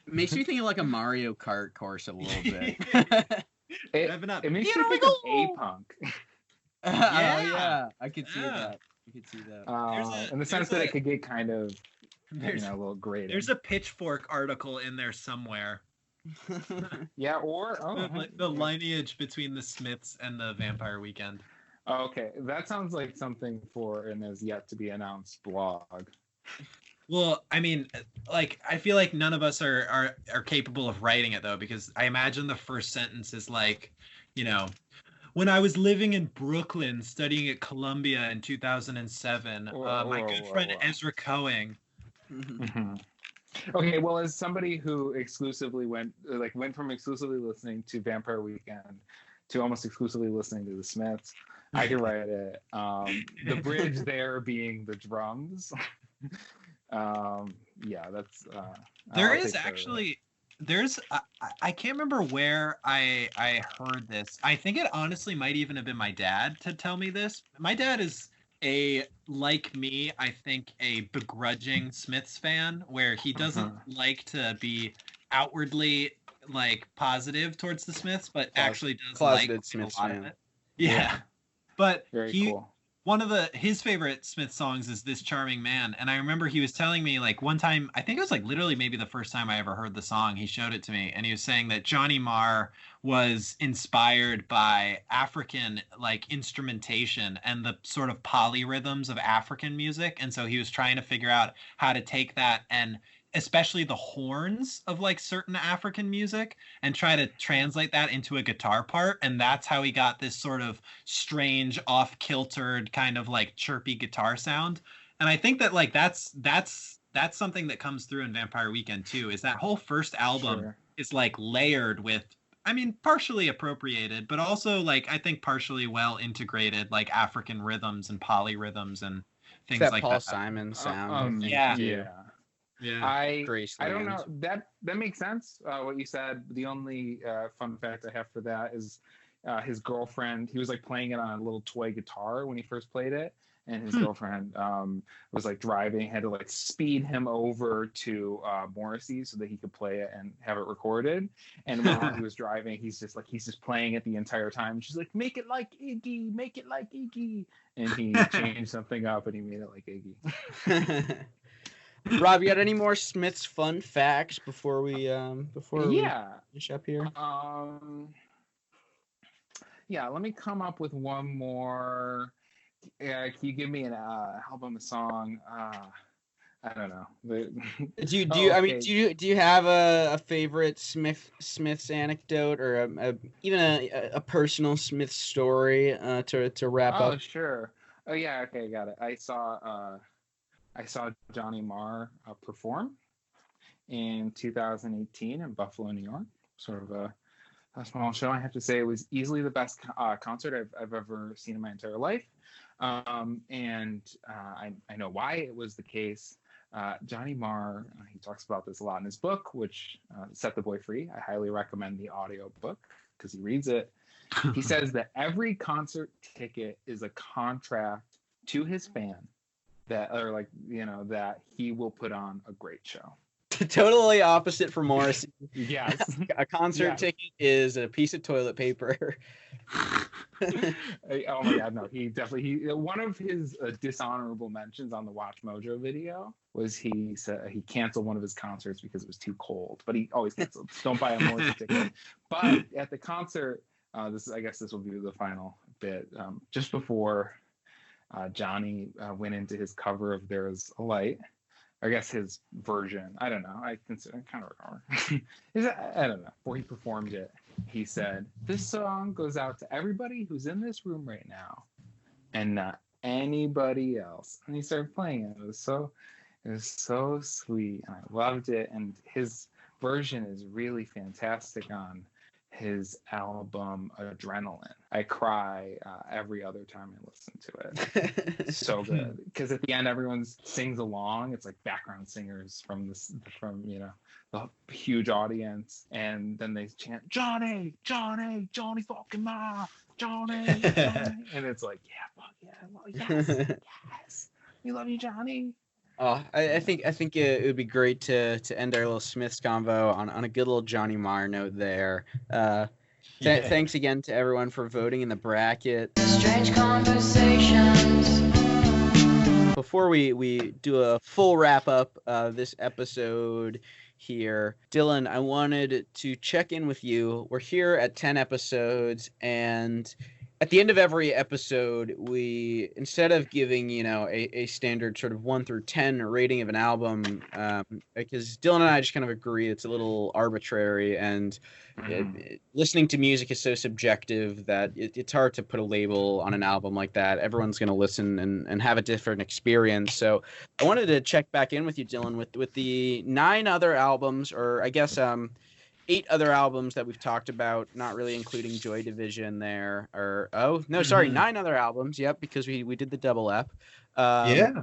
Makes me think of like a Mario Kart course a little bit. Revving up. It makes me think of A-Punk. Yeah, I could see that. In the sense that it could get kind of, There's a little grating. there's a Pitchfork article in there somewhere. Yeah, or The lineage between the Smiths and the Vampire Weekend. Okay, that sounds like something for an as yet to be announced blog. Well, I mean, like, I feel like none of us are capable of writing it, though, because I imagine the first sentence is like, when I was living in Brooklyn studying at Columbia in 2007, my good friend Ezra Cohen. Mm-hmm. Okay, well, as somebody who exclusively went from exclusively listening to Vampire Weekend to almost exclusively listening to the Smiths, I can write it. The bridge there being the drums. Yeah, that's. There is actually. There's I can't remember where I heard this. I think it honestly might even have been my dad to tell me this. My dad is like me, I think a begrudging Smiths fan, where he doesn't like to be outwardly like positive towards the Smiths, but actually does like Smiths a lot fan. of it. Yeah. But Very cool. One of his favorite Smith songs is This Charming Man. And I remember he was telling me, like, one time, I think it was like literally maybe the first time I ever heard the song, he showed it to me, and he was saying that Johnny Marr was inspired by African like instrumentation and the sort of polyrhythms of African music. And so he was trying to figure out how to take that, and especially the horns of like certain African music, and try to translate that into a guitar part. And that's how he got this sort of strange, off-kiltered kind of like chirpy guitar sound. And I think that like that's something that comes through in Vampire Weekend too, is that whole first album is like layered with, I mean, partially appropriated, but also like I think partially well integrated like African rhythms and polyrhythms and things like Paul that. Simon sound. Yeah. I don't know. That makes sense. What you said. The only fun fact I have for that is his girlfriend. He was like playing it on a little toy guitar when he first played it, and his girlfriend was like driving, had to like speed him over to Morrissey so that he could play it and have it recorded. And while he was driving, he's just playing it the entire time. And she's like, "Make it like Iggy, make it like Iggy," and he changed something up and he made it like Iggy. Rob, you got any more Smiths fun facts before we finish up here? Yeah, let me come up with one more. Can you give me an album, a song? I don't know. Do you have a favorite Smiths anecdote, or even a personal Smiths story to wrap up? Oh, sure. Oh yeah, okay, got it. I saw Johnny Marr perform in 2018 in Buffalo, New York. Sort of a small show. I have to say it was easily the best concert I've ever seen in my entire life. And I know why it was the case. Johnny Marr, he talks about this a lot in his book, which Set the Boy Free. I highly recommend the audio book because he reads it. He says that every concert ticket is a contract to his fan that he will put on a great show. Totally opposite from Morrissey. Yes. A concert ticket is a piece of toilet paper. Oh my God, no. He one of his dishonorable mentions on the Watch Mojo video was he said he canceled one of his concerts because it was too cold, but he always canceled. Don't buy a Morrissey ticket. But at the concert, I guess this will be the final bit. Just before Johnny went into his cover of There's a Light, I guess his version. I don't know. I consider kind of I don't know. Before he performed it, he said, "This song goes out to everybody who's in this room right now, and not anybody else." And he started playing it. It was so It was so sweet, and I loved it. And his version is really fantastic on his album Adrenaline. I cry every other time I listen to it. So good, because at the end everyone sings along. It's like background singers from the huge audience, and then they chant Johnny, Johnny, Johnny fucking Ma, Johnny, Johnny, and it's like fuck yeah, well, yes, we love you, Johnny. Oh, I think it would be great to end our little Smiths convo on a good little Johnny Marr note there. Thanks again to everyone for voting in the bracket. Strange conversations. Before we do a full wrap up of this episode here, Dylan, I wanted to check in with you. We're here at 10 episodes, and at the end of every episode, we, instead of giving, a standard sort of 1 through 10 rating of an album, because Dylan and I just kind of agree it's a little arbitrary, and listening to music is so subjective that it's hard to put a label on an album like that. Everyone's going to listen and have a different experience. So I wanted to check back in with you, Dylan, with the 9 other albums, or I guess 8 other albums that we've talked about, not really including Joy Division there. 9 other albums. Yep, because we did the double ep. Yeah.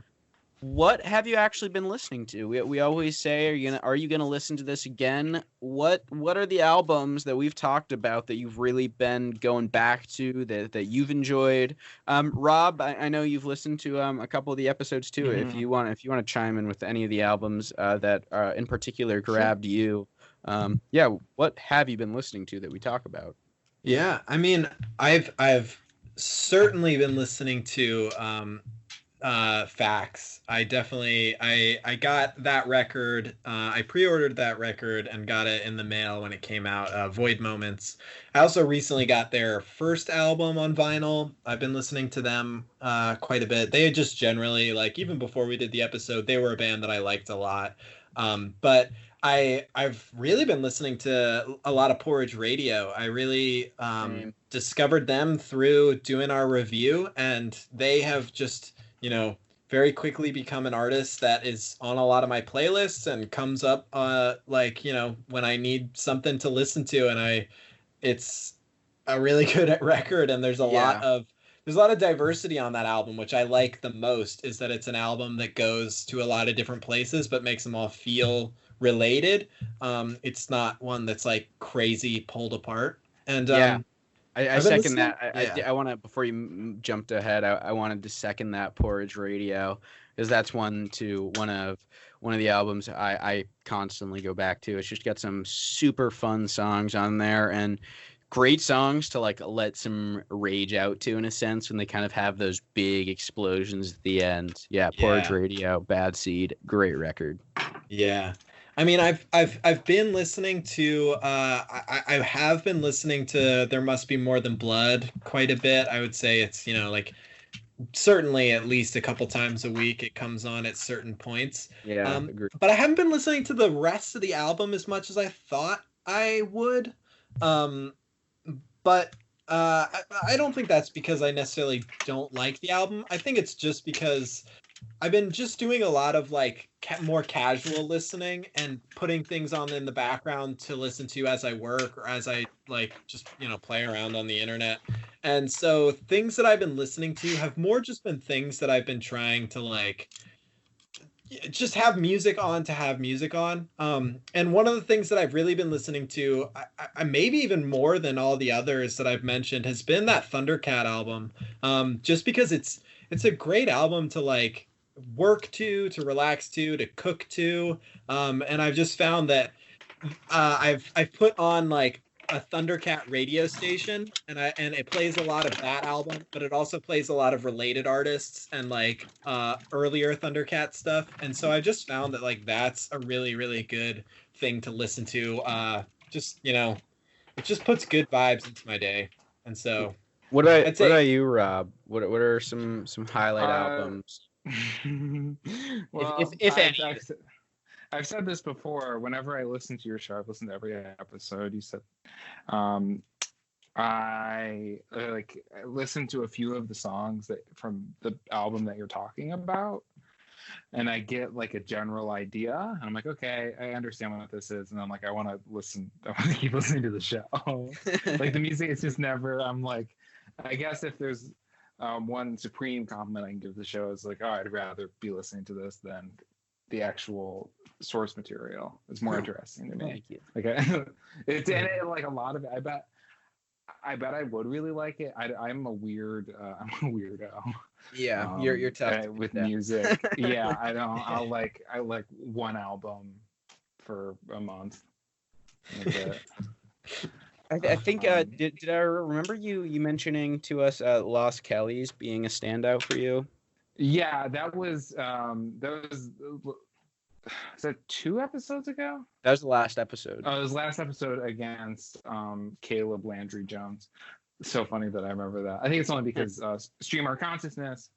What have you actually been listening to? We always say, are you gonna listen to this again? What are the albums that we've talked about that you've really been going back to that you've enjoyed? Rob, I know you've listened to a couple of the episodes too. Mm-hmm. If you want to chime in with any of the albums that in particular grabbed you. What have you been listening to that we talk about? Yeah, I mean, I've certainly been listening to Facts. I got that record. I pre-ordered that record and got it in the mail when it came out. Void Moments. I also recently got their first album on vinyl. I've been listening to them quite a bit. They had just generally, like, even before we did the episode, they were a band that I liked a lot. But I've really been listening to a lot of Porridge Radio. I really discovered them through doing our review, and they have just, very quickly become an artist that is on a lot of my playlists and comes up when I need something to listen to, and it's a really good record, and there's a lot of diversity on that album, which I like the most, is that it's an album that goes to a lot of different places but makes them all feel related. It's not one that's like crazy pulled apart. And I second that. I want to, before you jumped ahead, I wanted to second that, Porridge Radio, because that's one of the albums I constantly go back to. It's just got some super fun songs on there, and great songs to like let some rage out to, in a sense, when they kind of have those big explosions at the end. Porridge Radio, Bad Seed, great record. Yeah. I mean, I've been listening to I have been listening to There Must Be More Than Blood quite a bit. I would say it's, certainly at least a couple times a week it comes on at certain points. Agree. But I haven't been listening to the rest of the album as much as I thought I would. But I don't think that's because I necessarily don't like the album. I think it's just because I've been just doing a lot of like more casual listening and putting things on in the background to listen to as I work or as I like just, play around on the internet. And so things that I've been listening to have more just been things that I've been trying to like just have music on to have music on. And one of the things that I've really been listening to, I maybe even more than all the others that I've mentioned, has been that Thundercat album. Just because it's a great album to like work to relax to cook to. And I've just found that I've put on like a Thundercat radio station, and it plays a lot of that album, but it also plays a lot of related artists and like earlier Thundercat stuff. And so I just found that like that's a really, really good thing to listen to. It just puts good vibes into my day. And so what about you, Rob? What are some highlight albums? Well, if any. I've said this before. Whenever I listen to your show, I've listened to every episode. You said, I listened to a few of the songs from the album that you're talking about, and I get like a general idea, and I'm like, okay, I understand what this is, and I'm like, I want to listen. I want to keep listening to the show. Like the music is just never. I'm like, I guess if there's one supreme compliment I can give the show is like, oh, I'd rather be listening to this than the actual source material. It's more interesting to me. Thank you. Okay, it's and it, like a lot of it. I bet I would really like it. I'm a weird. I'm a weirdo. Yeah, you're tough with music. Yeah, I like one album for a month. That's it. I think did I remember you mentioning to us Lost Kellys being a standout for you? Yeah, that was is that 2 episodes ago? That was the last episode. Oh, it was last episode against Caleb Landry Jones. So funny that I remember that. I think it's only because Stream Our Consciousness.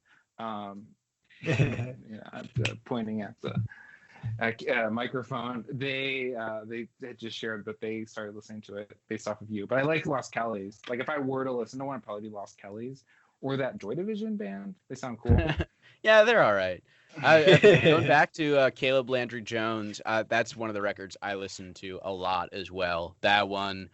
Pointing at the microphone. They had just shared that they started listening to it based off of you. But I like Lost Kellys. Like if I were to listen to one, it'd probably be Lost Kellys or that Joy Division band. They sound cool. Yeah, they're all right. Going back to Caleb Landry Jones, that's one of the records I listened to a lot as well. That one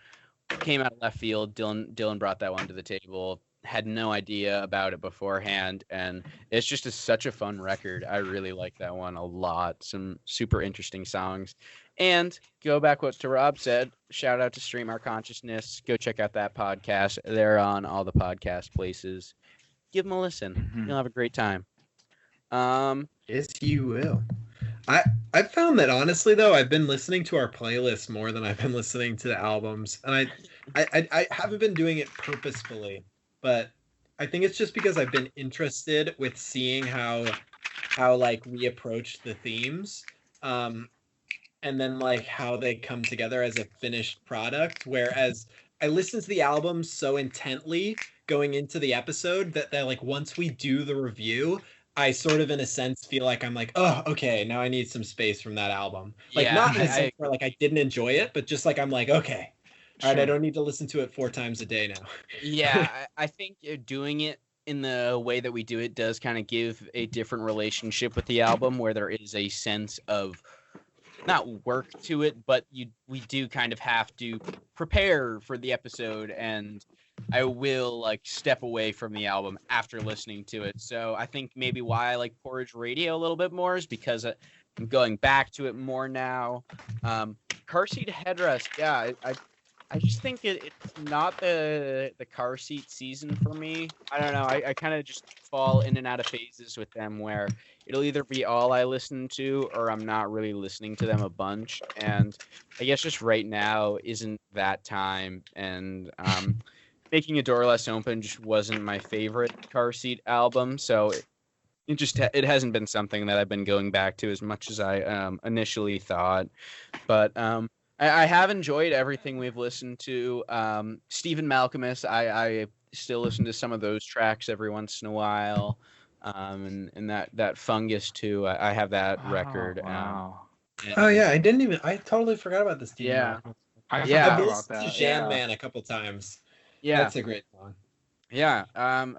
came out of left field. Dylan brought that one to the table. Had no idea about it beforehand, and it's just such a fun record. I really like that one a lot. Some super interesting songs. And go back to Rob said, shout out to Stream Our Consciousness. Go check out that podcast. They're on all the podcast places. Give them a listen. Mm-hmm. You'll have a great time. Yes, you will. I've found that honestly though, I've been listening to our playlist more than I've been listening to the albums, and I haven't been doing it purposefully, but I think it's just because I've been interested with seeing how like we approach the themes, and then like how they come together as a finished product. Whereas I listen to the album so intently going into the episode that like once we do the review, I sort of, in a sense, feel like I'm like, oh, okay, now I need some space from that album. Like, Yeah, not in a sense where, like, I didn't enjoy it, but just like, I'm like, okay, all right, I don't need to listen to it 4 times a day now. Yeah, I think doing it in the way that we do it does kind of give a different relationship with the album, where there is a sense of not work to it, but we do kind of have to prepare for the episode, and I will like step away from the album after listening to it. So I think maybe why I like Porridge Radio a little bit more is because I'm going back to it more now. Car seat headrest, yeah, I just think it's not the car seat season for me. I don't know. I kind of just fall in and out of phases with them where it'll either be all I listen to or I'm not really listening to them a bunch. And I guess just right now isn't that time. And Making a Door Less Open just wasn't my favorite car seat album. So it hasn't been something that I've been going back to as much as I initially thought. But I have enjoyed everything we've listened to. Stephen Malcolmus, I still listen to some of those tracks every once in a while. And that Fungus too. I have that record. Wow. Oh yeah, I totally forgot about this. Yeah. I Yeah. forgot I've about listened to that. Jam Yeah. Man a couple times. Yeah. That's a great song. Yeah.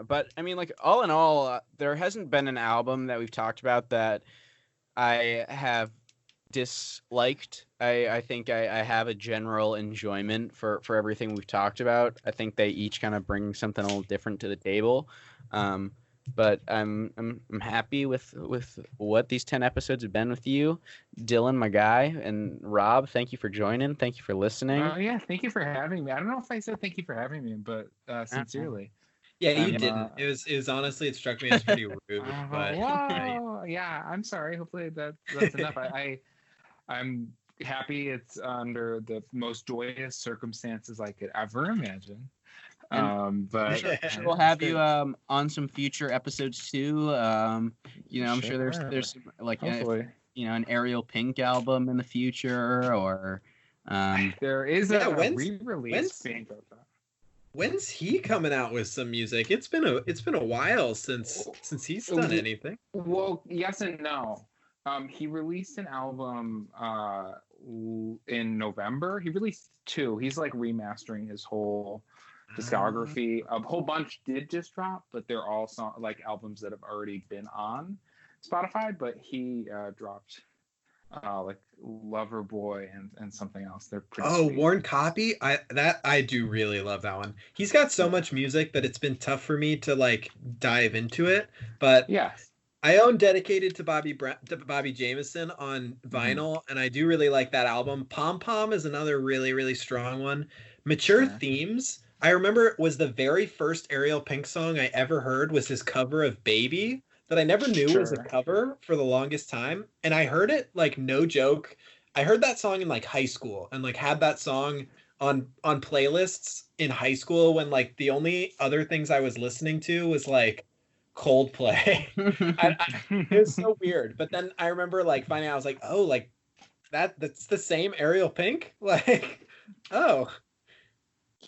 But I mean, like all in all, there hasn't been an album that we've talked about that I have disliked. I think I have a general enjoyment for everything we've talked about. I think they each kind of bring something a little different to the table. But I'm happy with what these 10 episodes have been with you, Dylan, my guy, and Rob. Thank you for joining. Thank you for listening. Yeah, thank you for having me. I don't know if I said thank you for having me, but sincerely. Yeah, you I'm, didn't. It was honestly, it struck me as pretty rude. But Whoa, yeah, I'm sorry. Hopefully that's enough. I'm happy it's under the most joyous circumstances I could ever imagine. But Sure we'll have you on some future episodes too. I'm sure there's some, like an Ariel Pink album in the future, or there is a when's- re-release. when's he coming out with some music? It's been a while since he's done anything. Well, yes and no. He released an album in November. He released 2. He's like remastering his whole discography. A whole bunch did just drop, but they're all like albums that have already been on. Spotify, but he dropped like Lover Boy and something else. They're pretty sweet. Worn Copy. I do really love that one. He's got so much music that it's been tough for me to like dive into it. But Yes. I own Dedicated to Bobby Jameson on vinyl, and I do really like that album. Pom Pom is another really, really strong one. Mature Themes, I remember, was the very first Ariel Pink song I ever heard was his cover of Baby that I never knew was a cover for the longest time. And I heard it, like, no joke. I heard that song in like high school and like had that song on playlists in high school when like the only other things I was listening to was like Coldplay. It was so weird. But then I remember like finding out, I was like, oh, like that's the same Ariel Pink? Like, oh.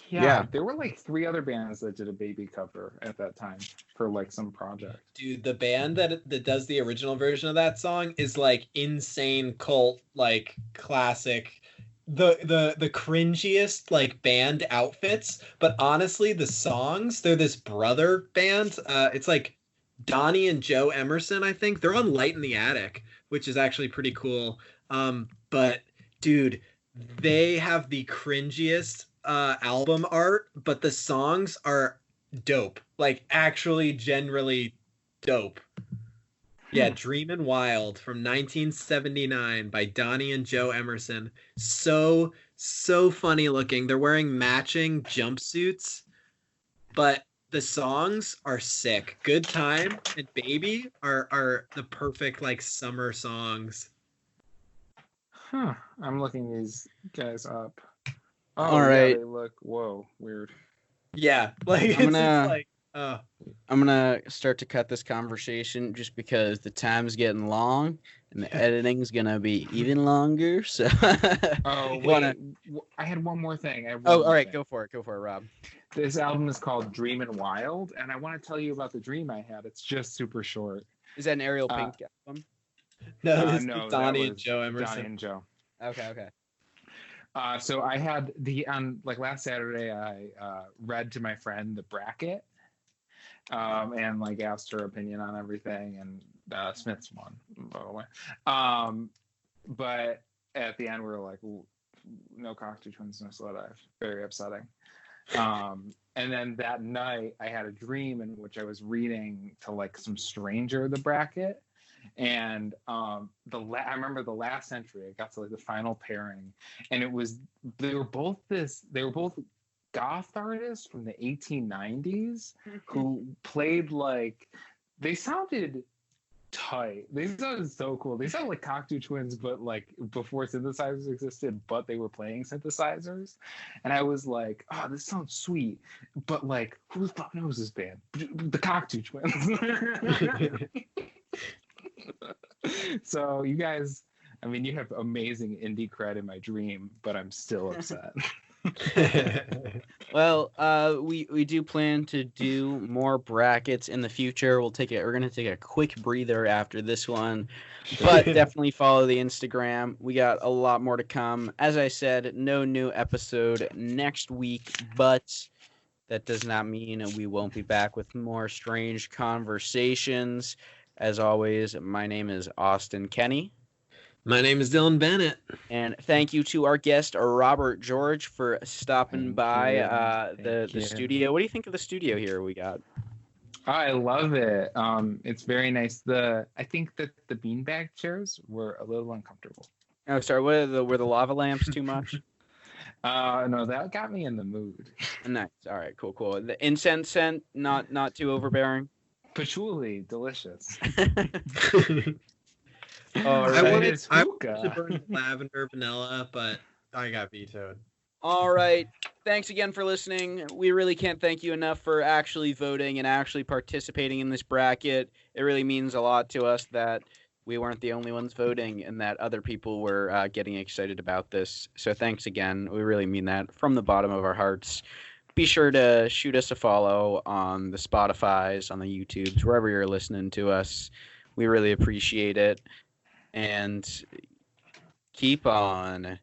Yeah, there were like 3 other bands that did a Baby cover at that time for like some project. Dude, the band that does the original version of that song is like insane cult, like classic. The cringiest like band outfits, but honestly the songs, they're this brother band. It's like Donnie and Joe Emerson, I think. They're on Light in the Attic, which is actually pretty cool. But dude, they have the cringiest album art, but the songs are dope. Like actually generally dope. Yeah, Dreamin' Wild from 1979 by Donnie and Joe Emerson. So funny looking. They're wearing matching jumpsuits, but the songs are sick. Good Time and Baby are the perfect like summer songs. Huh. I'm looking these guys up. Oh, All right. Yeah, they look, whoa, weird. Yeah, like I'm it's gonna- like I'm gonna start to cut this conversation just because the time's getting long and the editing's gonna be even longer. So. Oh, wait. Wanna- I had one more thing. all right, go for it, Rob. This album is called Dreamin' Wild, and I want to tell you about the dream I had. It's just super short. Is that an Ariel Pink album? no, this No, is that Donnie was and Joe Emerson. Donnie and Joe. Okay. So I had like last Saturday, I read to my friend the bracket, and like asked her opinion on everything, and Smith's won, by the way. But at the end, we were like, no Cocktail Twins, no Slow Dive. Very upsetting. And then that night, I had a dream in which I was reading to like some stranger the bracket. And I remember the last entry. I got to like the final pairing, and they were both goth artists from the 1890s who played like, they sounded tight. They sounded so cool. They sounded like Cocktail Twins, but like before synthesizers existed, but they were playing synthesizers. And I was like, oh, this sounds sweet. But like, who the fuck knows this band? The Cocktail Twins. So you guys, I mean, you have amazing indie cred in my dream, but I'm still upset. Well, we do plan to do more brackets in the future. We're gonna take a quick breather after this one, but definitely follow the Instagram. We got a lot more to come. As I said, no new episode next week, but that does not mean we won't be back with more strange conversations. As always, my name is Austin Kenny. My name is Dylan Bennett. And thank you to our guest, Robert George, for stopping by the studio. What do you think of the studio here we got? I love it. It's very nice. I think that the beanbag chairs were a little uncomfortable. Oh, sorry. Were the lava lamps too much? No, that got me in the mood. Nice. All right. Cool. The incense scent, not too overbearing. Patchouli, delicious. All I right. wanted to burn lavender vanilla, but I got vetoed. All right. Thanks again for listening. We really can't thank you enough for actually voting and actually participating in this bracket. It really means a lot to us that we weren't the only ones voting and that other people were getting excited about this. So thanks again. We really mean that from the bottom of our hearts. Be sure to shoot us a follow on the Spotifys, on the YouTubes, wherever you're listening to us. We really appreciate it. And keep on.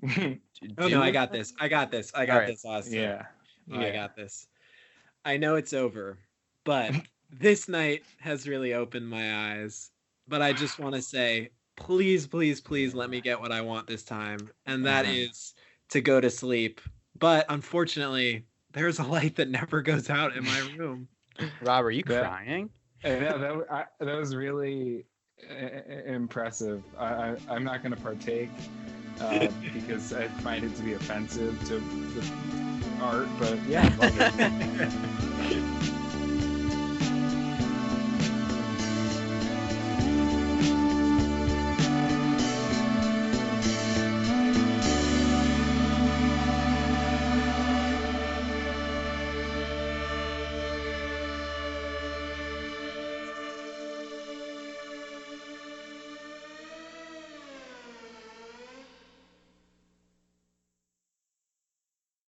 Oh no, I got this, Austin. Yeah. I got this. I know it's over, but this night has really opened my eyes. but I just want to say, please, please, please let me get what I want this time. And that is to go to sleep. But unfortunately, there's a light that never goes out in my room. Rob, are you That- crying? Yeah, that was really impressive. I'm not going to partake because I find it to be offensive to the art, but yeah, I love it.